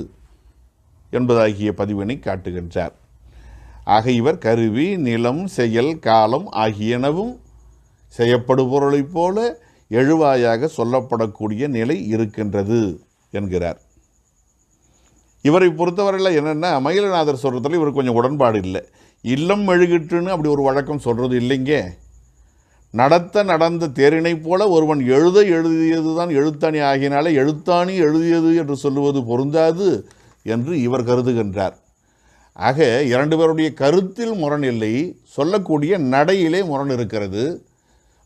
என்பதாகிய பதிவினை காட்டுகின்றார். ஆக இவர் கருவி, நிலம், செயல், காலம் ஆகியனவும் செய்யப்படும் பொருளைப் போல எழுவாயாக சொல்லப்படக்கூடிய நிலை இருக்கின்றது என்கிறார். இவரை பொறுத்தவரையில் என்னென்னா, மயிலநாதர் சொல்கிறதுல இவருக்கு கொஞ்சம் உடன்பாடு இல்லை. இல்லம் மெழுகிட்டுன்னு அப்படி ஒரு வழக்கம் சொல்கிறது இல்லைங்க. நடந்த தேரினை போல ஒருவன் எழுதியது தான் எழுத்தாணி ஆகினாலே எழுத்தாணி எழுதியது என்று சொல்லுவது பொருந்தாது என்று இவர் கருதுகின்றார். ஆக இரண்டு பேருடைய கருத்தில் முரண் இல்லை, சொல்லக்கூடிய நடையிலே முரண் இருக்கிறது.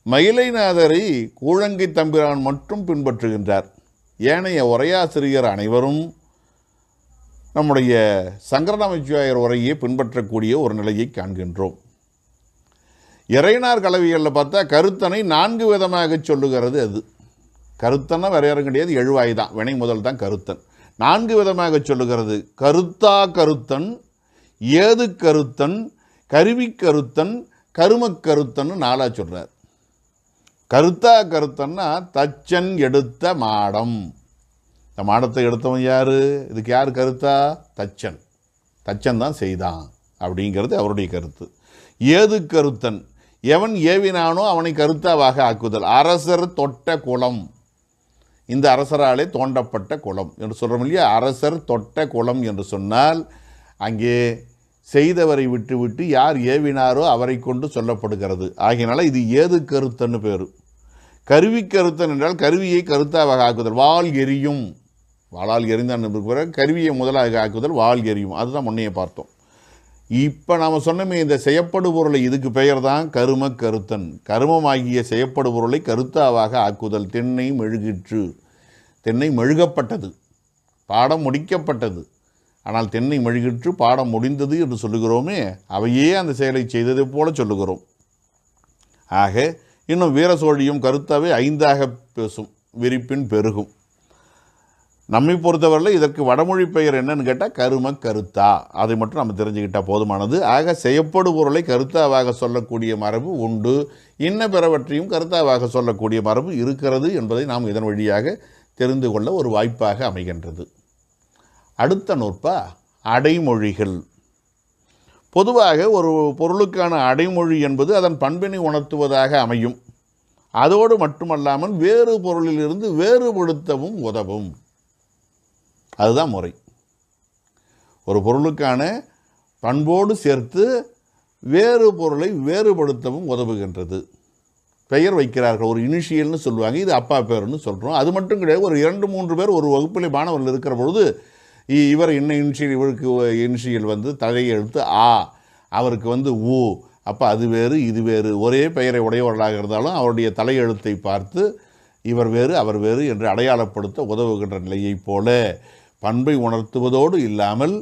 மயிலைநாதரை கூழங்கை தம்பிரான் மட்டும் பின்பற்றுகின்றார். ஏனைய உரையாசிரியர் அனைவரும் நம்முடைய சங்கர நமச்சிவாயர் உரையை பின்பற்றக்கூடிய ஒரு நிலையை காண்கின்றோம். இறைனார் கலவிகளில் பார்த்தா கருத்தனை 4 விதமாக சொல்லுகிறது. அது கருத்தன்னா வேற யாரும் கிடையாது, எழுவாய் தான், வினை முதல் தான் கருத்தன். 4 விதமாக சொல்லுகிறது. கருத்தா கருத்தன், ஏது கருத்தன், கருவிக்கருத்தன் கருமக்கருத்தன்னு நாளாக சொல்கிறார். கருத்தா கருத்தன்னா தச்சன் எடுத்த மாடம். இந்த மாடத்தை எடுத்தவன் யார்? இதுக்கு யார் கருத்தா? தச்சன். தச்சன் தான் செய்தான் அப்படிங்கிறது அவருடைய கருத்து. ஏது கருத்தன், எவன் ஏவினானோ அவனை கருத்தாவாக ஆக்குதல். அரசர் தொட்ட குளம், இந்த அரசராலே தோண்டப்பட்ட குளம் என்று சொல்கிறோம் இல்லையா? அரசர் தொட்ட குளம் என்று சொன்னால் அங்கே செய்தவரை விட்டு விட்டு யார் ஏவினாரோ அவரை கொண்டு சொல்லப்படுகிறது. ஆகையினால இது ஏது கருத்தன்னு பேர். கருவி கருத்தன் என்றால் கருவியை கருத்தாக ஆக்குதல். வாள் எரியும், வாளால் எரிந்தான் பிறகு கருவியை முதலாக ஆக்குதல் வாள் எரியும். அதுதான் முன்னையே பார்த்தோம். இப்போ நாம் சொன்னமே இந்த செய்யப்படு பொருளை, இதுக்கு பெயர் தான் கரும கருத்தன். கருமமாகிய செய்யப்படு பொருளை கருத்தாவாக ஆக்குதல். தென்னை மெழுகிற்று, தென்னை மெழுகப்பட்டது, பாடம் முடிக்கப்பட்டது. ஆனால் தென்னை மெழுகிற்று பாடம் முடிந்தது என்று சொல்லுகிறோமே, அவையே அந்த செயலை செய்ததை போல சொல்லுகிறோம். ஆக இன்னும் வீரசோழியும் கருத்தாவே 5ஆக பேசும், விரிப்பின் பெருகும். நம்மை பொறுத்தவரையில் இதற்கு வடமொழி பெயர் என்னன்னு கேட்டால் கரும கருத்தா. அதை மட்டும் நம்ம தெரிஞ்சுக்கிட்டால் போதுமானது. ஆக செய்யப்படு பொருளை கருத்தாவாக சொல்லக்கூடிய மரபு உண்டு, இன்ன பிறவற்றையும் கருத்தாவாக சொல்லக்கூடிய மரபு இருக்கிறது என்பதை நாம் இதன் வழியாக தெரிந்து கொள்ள ஒரு வாய்ப்பாக அமைகின்றது. அடுத்த நூற்பா அடைமொழிகள். பொதுவாக ஒரு பொருளுக்கான அடைமொழி என்பது அதன் பண்பினை உணர்த்துவதாக அமையும். அதோடு மட்டுமல்லாமல் வேறு பொருளிலிருந்து வேறுபடுத்தவும் உதவும். அதுதான் முறை. ஒரு பொருளுக்கான பண்போடு சேர்த்து வேறு பொருளை வேறுபடுத்தவும் உதவுகின்றது. பெயர் வைக்கிறார்கள், ஒரு இனிஷியல்னு சொல்லுவாங்க, இது அப்பா பேர்னு சொல்கிறோம். அது மட்டும் கிடையாது, ஒரு 2-3 பேர் ஒரு வகுப்பில் மாணவர்கள் இருக்கிற பொழுது இவர் என்ன இனிஷியல், இவருக்கு இனிஷியல் வந்து தலையெழுத்து ஆ, அவருக்கு வந்து ஊ, அப்போ அது வேறு இது வேறு, ஒரே பெயரை உடையவர்களாக இருந்தாலும் அவருடைய தலையெழுத்தை பார்த்து இவர் வேறு அவர் வேறு என்று அடையாளப்படுத்த உதவுகின்ற நிலையைப் போல பண்பை உணர்த்துவதோடு இல்லாமல்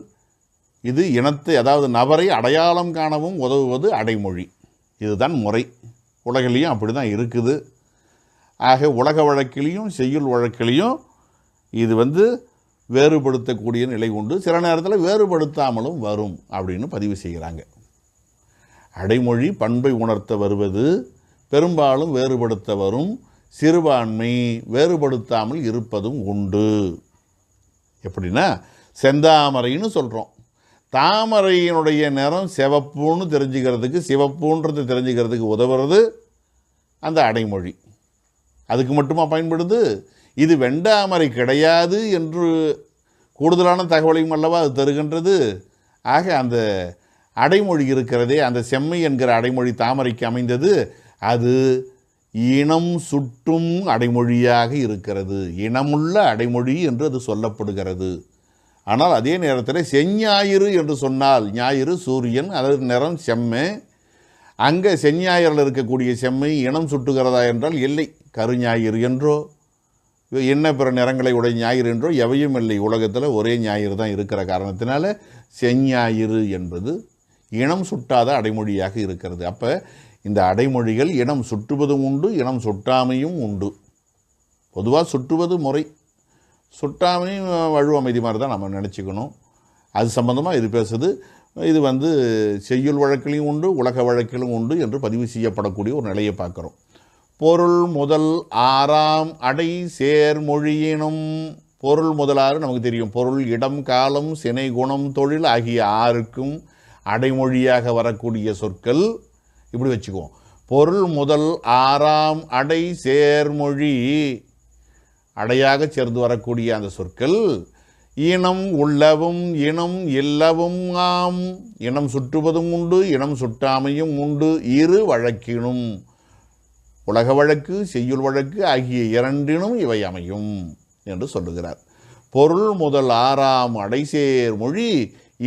இது இனத்தை, அதாவது நபரை அடையாளம் காணவும் உதவுவது அடைமொழி. இதுதான் முறை. உலகிலையும் அப்படி தான் இருக்குது. ஆக உலக வழக்கிலையும் செய்யுள் வழக்கிலையும் இது வந்து வேறுபடுத்தக்கூடிய நிலை உண்டு. சில நேரத்தில் வேறுபடுத்தாமலும் வரும் அப்படின்னு பதிவு செய்கிறாங்க. அடைமொழி பண்பை உணர்த்த வருவது, பெரும்பாலும் வேறுபடுத்த வரும். சிறுபான்மை வேறுபடுத்தாமல் இருப்பதும் உண்டு. எப்படின்னா, செந்தாமரைன்னு சொல்கிறோம். தாமரையினுடைய நிறம் சிவப்புன்னு தெரிஞ்சுக்கிறதுக்கு, சிவப்புன்றது தெரிஞ்சுக்கிறதுக்கு உதவுறது அந்த அடைமொழி. அதுக்கு மட்டுமா பயன்படுது? இது வெண்டாமரை கிடையாது என்று கூடுதலான தகவலையும் அல்லவா அது தருகின்றது. ஆக அந்த அடைமொழி இருக்கிறதே, அந்த செம்மை என்கிற அடைமொழி தாமரைக்கு அமைந்தது, அது இனம் சுட்டும் அடைமொழியாக இருக்கிறது. இனமுள்ள அடைமொழி என்று அது சொல்லப்படுகிறது. ஆனால் அதே நேரத்தில் செஞ்ஞாயிறு என்று சொன்னால், ஞாயிறு சூரியன், அதற்கு நிறம் செம்மை. அங்கே செஞ்ஞாயிறில் இருக்கக்கூடிய செம்மை இனம் சுட்டுகிறதா என்றால் இல்லை. கருஞாயிறு என்றோ என்ன பிற நிறங்களை உடைய ஞாயிறு என்றோ எவையும் இல்லை. உலகத்தில் ஒரே ஞாயிறு தான் இருக்கிற காரணத்தினால செஞ்ஞாயிறு என்பது இனம் சுட்டாத அடைமொழியாக இருக்கிறது. அப்போ இந்த அடைமொழிகள் இனம் சுட்டுவதும் உண்டு, இனம் சுட்டாமையும் உண்டு. பொதுவாக சுட்டுவது முறை, சுட்டாமையும் வழுவமைதி மாதிரி தான் நம்ம நினச்சிக்கணும். அது சம்பந்தமாக இது பேசுது. இது வந்து செய்யுள் வழக்கிலும் உண்டு, உலக வழக்கிலும் உண்டு என்று பதிவு செய்யப்படக்கூடிய ஒரு நிலையை பார்க்குறோம். பொருள் முதல் ஆறாம் அடை சேர்மொழியினும். பொருள் முதலாறு நமக்கு தெரியும். பொருள், இடம், காலம், சினை, குணம், தொழில் ஆகிய 6க்கும் அடைமொழியாக வரக்கூடிய சொற்கள் இப்படி வச்சுக்குவோம். பொருள் முதல் ஆறாம் அடை சேர்மொழி, அடையாக சேர்ந்து வரக்கூடிய அந்த சொற்கள் இனம் உள்ளவும் இனம் இல்லவும் ஆம். இனம் சுட்டுவதும் உண்டு, இனம் சுட்டாமையும் உண்டு. இரு வழக்கினும், உலக வழக்கு செய்யுள் வழக்கு ஆகிய 2னும் இவை அமையும் என்று சொல்லுகிறார். பொருள் முதல் ஆறாம் அடைசேர் மொழி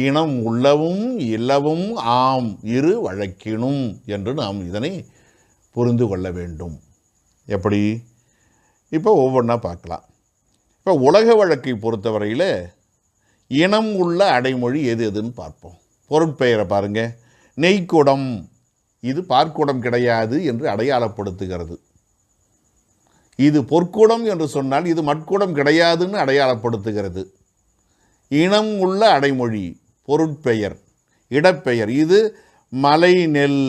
இனம் உள்ளவும் இல்லவும் ஆம் இரு வழக்கினும் என்று நாம் இதனை புரிந்து கொள்ள வேண்டும். எப்படி? இப்போ ஒவ்வொன்றா பார்க்கலாம். இப்போ உலக வழக்கை பொறுத்தவரையில் இனம் உள்ள அடைமொழி எது எதுன்னு பார்ப்போம். பொருட்பெயரை பாருங்கள். நெய்க்குடம், இது பார்க்குடம் கிடையாது என்று அடையாளப்படுத்துகிறது. இது பொற்குடம் என்று சொன்னால் இது மட்குடம் கிடையாதுன்னு அடையாளப்படுத்துகிறது. இனம் உள்ள அடைமொழி பொருட்பெயர். இடப்பெயர், இது மலை நெல்,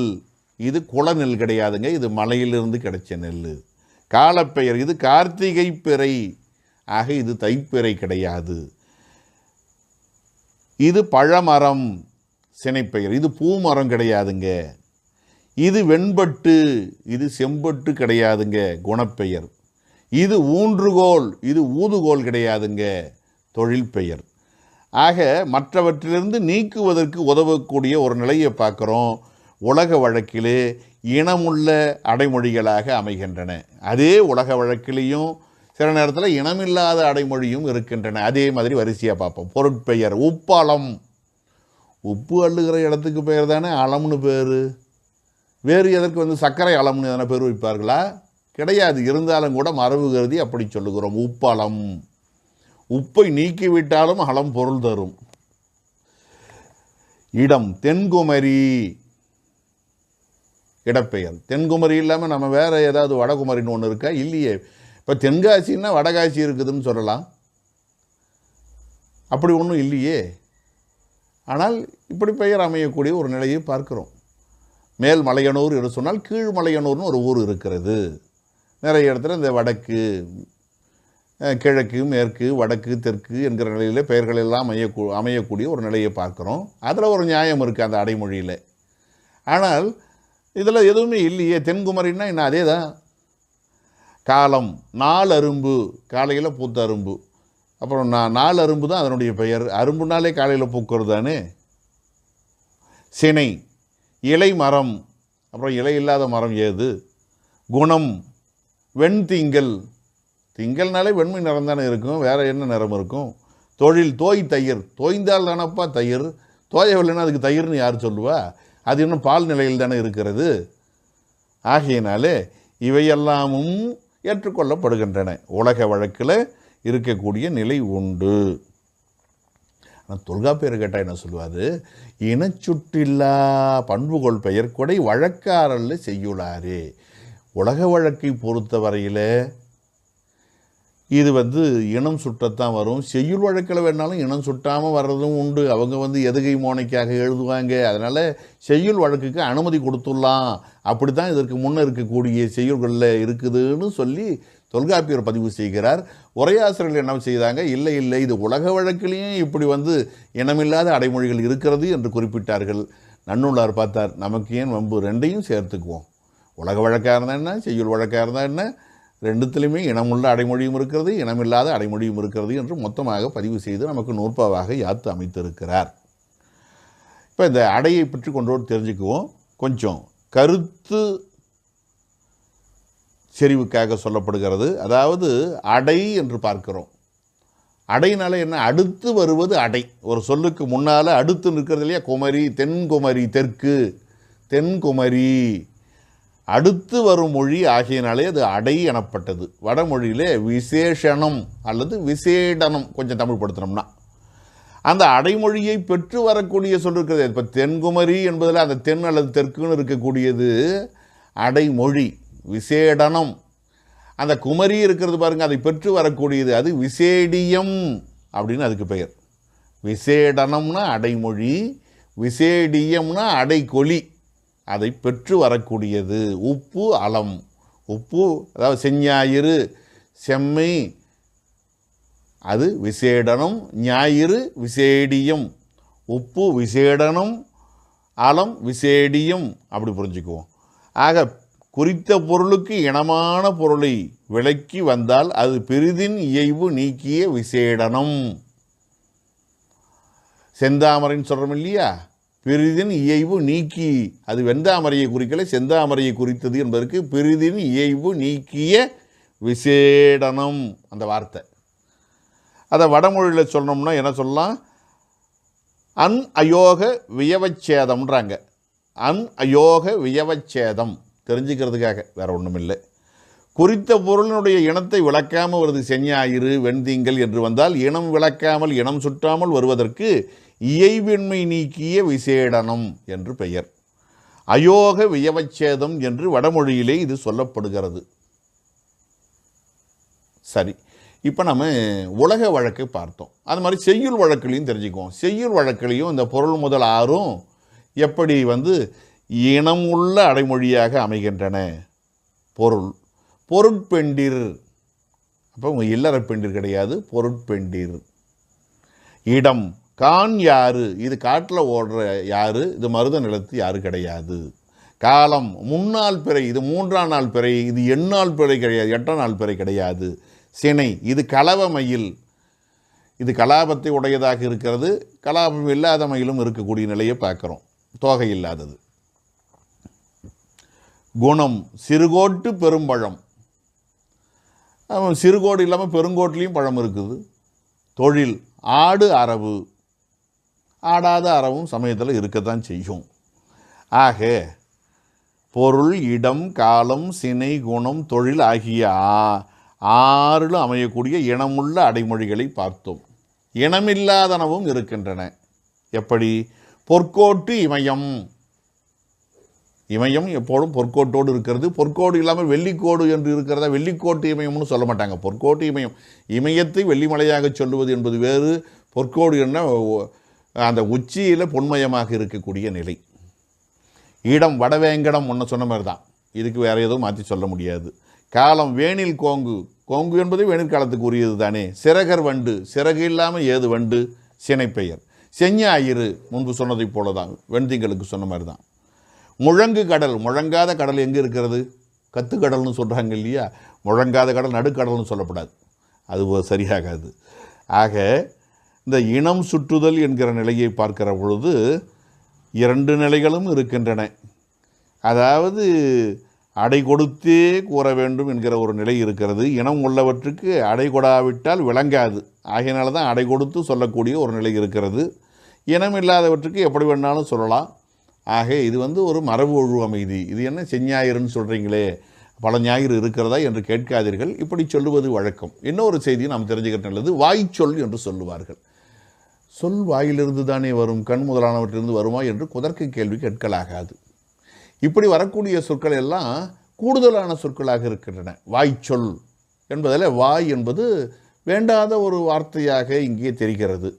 இது குள நெல் கிடையாதுங்க, இது மலையிலிருந்து கிடைச்ச நெல். காலப்பெயர், இது கார்த்திகை பிறை, ஆக இது தைப்பிறை கிடையாது. இது பழமரம், சினைப்பெயர், இது பூமரம் கிடையாதுங்க. இது வெண்பட்டு, இது செம்பட்டு கிடையாதுங்க, குணப்பெயர். இது ஊன்றுகோல், இது ஊதுகோல் கிடையாதுங்க, தொழில் பெயர். ஆக மற்றவற்றிலிருந்து நீக்குவதற்கு உதவக்கூடிய ஒரு நிலையை பார்க்குறோம். உலக வழக்கிலே இனமுள்ள அடைமொழிகளாக அமைகின்றன. அதே உலக வழக்கிலையும் சில நேரத்தில் இனமில்லாத அடைமொழியும் இருக்கின்றன. அதே மாதிரி வரிசையாக பார்ப்போம். பொருட்பெயர், உப்பளம், உப்பு அள்ளுகிற இடத்துக்கு பெயர் தானே அலம்னு பேர். வேறு எதற்கு சர்க்கரை அலம்னு எதனா பேர் வைப்பார்களா? கிடையாது. இருந்தாலும் கூட மரபு கருதி அப்படி சொல்லுகிறோம். உப்பளம், உப்பை நீக்கிவிட்டாலும் அலம் பொருள் தரும். இடம், தென்குமரி, இடப்பெயர். தென்குமரி இல்லாமல் நம்ம வேற ஏதாவது வடகுமரின்னு ஒன்று இருக்கா? இல்லையே. இப்போ தென்காசின்னா வடகாசி இருக்குதுன்னு சொல்லலாம், அப்படி ஒன்றும் இல்லையே. ஆனால் இப்படி பெயர் அமையக்கூடிய ஒரு நிலையை பார்க்கிறோம். மேல் மலையனூர் என்று சொன்னால் கீழ் மலையனூர்னு ஒரு ஊர் இருக்கிறது. நிறைய இடத்துல இந்த வடக்கு, கிழக்கு, மேற்கு, வடக்கு, தெற்கு என்கிற நிலையில் பெயர்கள் எல்லாம் அமையக்கூடிய ஒரு நிலையை பார்க்குறோம். அதில் ஒரு நியாயம் இருக்குது அந்த அடைமொழியில். ஆனால் இதில் எதுவுமே இல்லையே. தென்குமரின்னா என்ன? அதே தான். காலம், நாலு அரும்பு, காலையில் பூத்த அரும்பு. அப்புறம் நாலு அரும்பு தான் அதனுடைய பெயர். அரும்புனாலே காலையில் பூக்கிறது தானே. சினை, இலை மரம், அப்புறம் இலை இல்லாத மரம் ஏது? குணம், வெண்திங்கள், திங்கள்னாலே வெண்மை நிறம் தானே இருக்கும், வேறு என்ன நிறம் இருக்கும்? தொழில், தோய் தயிர், தோய்ந்தால் தானப்பா தயிர், தோயவில்லைன்னா அதுக்கு தயிர்னு யார் சொல்லுவா? அது இன்னும் பால் நிலையில் தானே இருக்கிறது. ஆகையினாலே இவையெல்லாமும் ஏற்றுக்கொள்ளப்படுகின்றன. உலக வழக்கில் இருக்கக்கூடிய நிலை உண்டு. ஆனால் தொல்காப்பியர் கேட்டால் என்ன சொல்லுவார்? இனச்சுற்றில்லா பண்புகொள் பெயர் கொடை வழக்காரல்ல செய்யுளாரே. உலக வழக்கை பொறுத்த வரையில் இது இனம் சுட்டத்தான் வரும். செய்யுள் வழக்கில் வேணாலும் இனம் சுட்டாமல் வர்றதும் உண்டு. அவங்க எதுகை மோனைக்காக எழுதுவாங்க. அதனால் செய்யுள் வழக்குக்கு அனுமதி கொடுத்துடலாம். அப்படி தான் இதற்கு முன்னே இருக்கக்கூடிய செய்யுள்களில் இருக்குதுன்னு சொல்லி தொல்காப்பியர் பதிவு செய்கிறார். உரையாசிரியர்கள் என்ன செய்தாங்க? இல்லை இல்லை, இது உலக வழக்கிலையும் இப்படி இனமில்லாத அடைமொழிகள் இருக்கிறது என்று குறிப்பிட்டார்கள். நன்னூலார் பார்த்தார், நமக்கு ஏன் வம்பு, ரெண்டையும் சேர்த்துக்குவோம். உலக வழக்காக இருந்தால் என்ன, செய்யுள் வழக்காக இருந்தால் என்ன, ரெண்டுத்திலுமே இனமுள்ள அடைமொழியும் இருக்கிறது, இனமில்லாத அடைமொழியும் இருக்கிறது என்று மொத்தமாக பதிவு செய்து நமக்கு நூற்பாவாக யாத்து அமைத்திருக்கிறார். இப்போ இந்த அடையை பற்றி கொண்டோடு தெரிஞ்சுக்குவோம். கொஞ்சம் கருத்து செறிவுக்காக சொல்லப்படுகிறது. அதாவது அடை என்று பார்க்கிறோம். அடைனால என்ன? அடுத்து வருவது அடை. ஒரு சொல்லுக்கு முன்னால் அடுத்து நிற்கிறது இல்லையா? குமரி, தென்குமரி, தெற்கு, தென்குமரி, அடுத்து வரும் மொழி ஆகியனாலே அது அடை எனப்பட்டது. வடமொழியிலே விசேஷனம் அல்லது விசேடனம் கொஞ்சம் தமிழ் படுத்தினோம்னா அந்த அடைமொழியை பெற்று வரக்கூடிய சொல் இருக்கிறது. இப்போ தென்குமரி என்பதில் அந்த தென் அல்லது தெற்குன்னு இருக்கக்கூடியது அடைமொழி. விசேடனம், அந்த குமரி இருக்கிறது பாருங்க, அதை பெற்று வரக்கூடியது, அது விசேடியம் அப்படின்னு அதுக்கு பெயர். விசேடனம்னா அடைமொழி, விசேடியம்னா அடைக்கொலி, அதை பெற்று வரக்கூடியது. உப்பு அலம், உப்பு அதாவது செஞ்ஞாயிறு, செம்மை, அது விசேடனம். ஞாயிறு விசேடியம், உப்பு விசேடனம், அலம் விசேடியம், அப்படி புரிஞ்சுக்குவோம். ஆக குறித்த பொருளுக்கு இனமான பொருளை விளக்கி வந்தால் அது பெரிதின் இயைவு நீக்கிய விசேடனம். செந்தாமரைன்னு சொல்கிறோம் இல்லையா? பெரிதின் இயைவு நீக்கி, அது வெந்தாமரையை குறிக்கலை, செந்தாமரையை குறித்தது என்பதற்கு பெரிதின் இயைவு நீக்கிய விசேடனம் அந்த வார்த்தை. அதை வடமொழியில் சொல்லணும்னா என்ன சொல்லலாம்? அன் அயோக வியவச்சேதம்ன்றாங்க. அன் அயோக வியவச்சேதம் தெரிஞ்சுக்கிறதுக்காக, வேற ஒன்றும் இல்லை. குறித்த பொருளினுடைய இனத்தை விளக்காமல் வருது செஞ்ஞாயிறு, வெண்திங்கள் என்று வந்தால் இனம் விளக்காமல் இனம் சுட்டாமல் வருவதற்கு இயைவின்மை நீக்கிய விசேடனம் என்று பெயர். அயோக வியவச்சேதம் என்று வடமொழியிலே இது சொல்லப்படுகிறது. சரி, இப்போ நம்ம உலக வழக்கை பார்த்தோம். அது மாதிரி செய்யுள் வழக்குலையும் தெரிஞ்சுக்குவோம். செய்யுள் வழக்குலையும் இந்த பொருள் முதல் ஆறும் எப்படி வந்து இனம் உள்ள அடைமொழியாக அமைகின்றன. பொருள் பொருட்பெண்டிர், அப்போ உங்கள் இல்லற பெண்டிர் கிடையாது, பொருட்பெண்டிர். இடம் கான் யாரு, இது காட்டில் ஓடுற யாரு, இது மருத நிலத்து யாரு கிடையாது. காலம் முன்னாள் பிறை, இது 3ஆம் நாள் பிறை, இது எண்ணாள் பிறை கிடையாது, 8ஆம் நாள் பிறை கிடையாது. சினை இது கலவ மயில், இது கலாபத்தை உடையதாக இருக்கிறது, கலாபம் இல்லாத மயிலும் இருக்கக்கூடிய நிலையை பார்க்குறோம், தோகை இல்லாதது. குணம் சிறுகோட்டு பெரும்பழம், சிறுகோடு இல்லாமல் பெருங்கோட்டிலையும் பழம் இருக்குது. தொழில் ஆடு அரவு, ஆடாத அறவும் சமயத்தில் இருக்கத்தான் செய்யும். ஆக பொருள் இடம் காலம் சினை குணம் தொழில் ஆகிய 6லும் அமையக்கூடிய இனமுள்ள அடைமொழிகளை பார்த்தோம். இனமில்லாதனவும் இருக்கின்றன. எப்படி? பொற்கோட்டு இமயம், இமயம் எப்போதும் பொற்கோட்டோடு இருக்கிறது. பொற்கோடு இல்லாமல் வெள்ளிக்கோடு என்று இருக்கிறதா, வெள்ளிக்கோட்டு இமயம்னு சொல்ல மாட்டாங்க. பொற்கோட்டு இமயம், இமயத்தை வெள்ளிமலையாக சொல்லுவது என்பது வேறு. பொற்கோடு என்ன, அந்த உச்சியில் பொன்மயமாக இருக்கக்கூடிய நிலை. இடம் வடவேங்கடம் ஒன்று சொன்ன மாதிரி தான், இதுக்கு வேறு எதுவும் மாற்றி சொல்ல முடியாது. காலம் வேனில் கோங்கு, கோங்கு என்பது வேனில் காலத்துக்கு உரியது தானே. சிறகர் வண்டு, சிறகு இல்லாமல் ஏது வண்டு, சினைப்பெயர். செஞ்ஞாயிறு முன்பு சொன்னதை போல தான், வெண்திங்களுக்கு சொன்ன மாதிரி தான். முழங்கு கடல், முழங்காத கடல் எங்கே இருக்கிறது? கத்துக்கடல்னு சொல்கிறாங்க இல்லையா, முழங்காத கடல் நடுக்கடல்னு சொல்லப்படாது, அது சரியாகாது. ஆக இந்த இனம் சுற்றுதல் என்கிற நிலையை பார்க்கிற பொழுது 2 நிலைகளும் இருக்கின்றன. அதாவது அடை கொடுத்தே கூற வேண்டும் என்கிற ஒரு நிலை இருக்கிறது. இனம் உள்ளவற்றுக்கு அடை கொடாவிட்டால் விளங்காது, ஆகையினால தான் அடை கொடுத்து சொல்லக்கூடிய ஒரு நிலை இருக்கிறது. இனம் இல்லாதவற்றுக்கு எப்படி வேணாலும் சொல்லலாம். ஆக இது வந்து ஒரு மரபு ஒழு அமைதி. இது என்ன செஞ்ஞாயிறுன்னு சொல்கிறீங்களே, பல ஞாயிறு இருக்கிறதா என்று கேட்காதீர்கள், இப்படி சொல்லுவது வழக்கம். இன்னொரு செய்தியை நாம் தெரிஞ்சுக்கிட்டு நல்லது, வாய்ச்சொல் என்று சொல்லுவார்கள். சொல் வாயிலிருந்து தானே வரும், கண் முதலானவற்றிலிருந்து வருமா என்று குதர்க்க கேள்வி கேட்கலாகாது. இப்படி வரக்கூடிய சொற்கள் எல்லாம் கூடுதலான சொற்களாக இருக்கின்றன. வாய்ச்சொல் என்பதில் வாய் என்பது வேண்டாத ஒரு வார்த்தையாக இங்கே தெரிகிறது.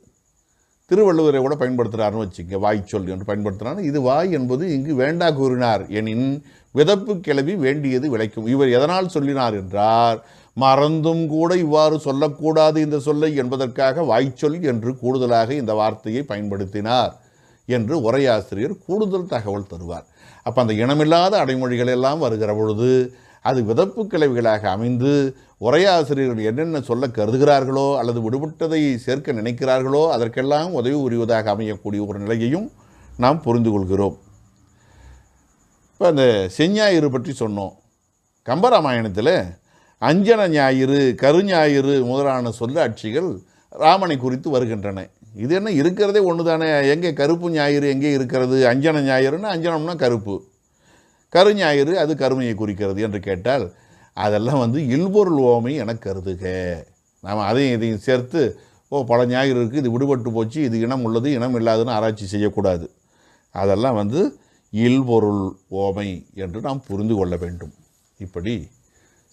திருவள்ளுவரை கூட பயன்படுத்துகிறார்னு வச்சுக்க, வாய்ச்சொல் என்று பயன்படுத்துகிறார். இது வாய் என்பது இங்கு வேண்டா கூறினார் எனின் விதப்பு கிளவி வேண்டியது விளைக்கும். இவர் எதனால் சொல்லினார் என்றார், மறந்தும் கூட இவ்வாறு சொல்லக்கூடாது இந்த சொல்லை என்பதற்காக வாய்ச்சொல் என்று கூடுதலாக இந்த வார்த்தையை பயன்படுத்தினார் என்று உரையாசிரியர் கூடுதல் தகவல் தருவார். அப்போ அந்த இனமில்லாத அடைமொழிகள் எல்லாம் வருகிற பொழுது அது விதப்பு கிளவிகளாக அமைந்து உரையாசிரியர்கள் என்னென்ன சொல்ல கருதுகிறார்களோ அல்லது விடுபட்டதை சேர்க்க நினைக்கிறார்களோ அதற்கெல்லாம் உதவி புரிவதாக அமையக்கூடிய ஒரு நிலையையும் நாம் புரிந்து கொள்கிறோம். இப்போ அந்த செஞ்ஞாயிறு பற்றி சொன்னோம். கம்பராமாயணத்தில் அஞ்சன ஞாயிறு, கருஞாயிறு முதலான சொல்லாட்சிகள் ராமனை குறித்து வருகின்றன. இது என்ன இருக்கிறதே ஒன்று தானே, எங்கே கருப்பு ஞாயிறு எங்கே இருக்கிறது? அஞ்சன ஞாயிறுன்னா அஞ்சனம்னா கருப்பு, கருஞாயிறு அது கருமையை குறிக்கிறது என்று கேட்டால் அதெல்லாம் வந்து இல்பொருள் ஓமை என கருதுக. நாம் அதையும் இதையும் சேர்த்து பல ஞாயிறு இருக்குது, இது விடுபட்டு போச்சு, இது இனம் உள்ளது இனம் இல்லாதுன்னு ஆராய்ச்சி செய்யக்கூடாது. அதெல்லாம் வந்து இல்பொருள் ஓமை என்று நாம் புரிந்து கொள்ள வேண்டும். இப்படி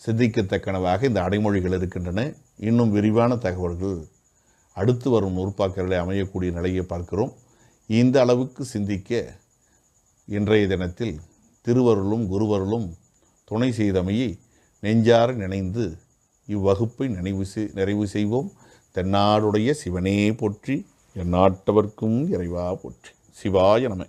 சிந்திக்கத்தக்கனவாக இந்த அடைமொழிகள் இருக்கின்றன. இன்னும் விரிவான தகவல்கள் அடுத்து வரும் நூற்பாக்களில் அமையக்கூடிய நிலையை பார்க்கிறோம். இந்த அளவுக்கு சிந்திக்க இன்றைய தினத்தில் திருவருளும் குருவருளும் துணை செய்தமையை நெஞ்சார நினைந்து இவ்வகுப்பை நிறைவு செய்வோம். தென்னாடுடைய சிவனே போற்றி, எந்நாட்டவர்க்கும் இறைவா போற்றி. சிவாய நம.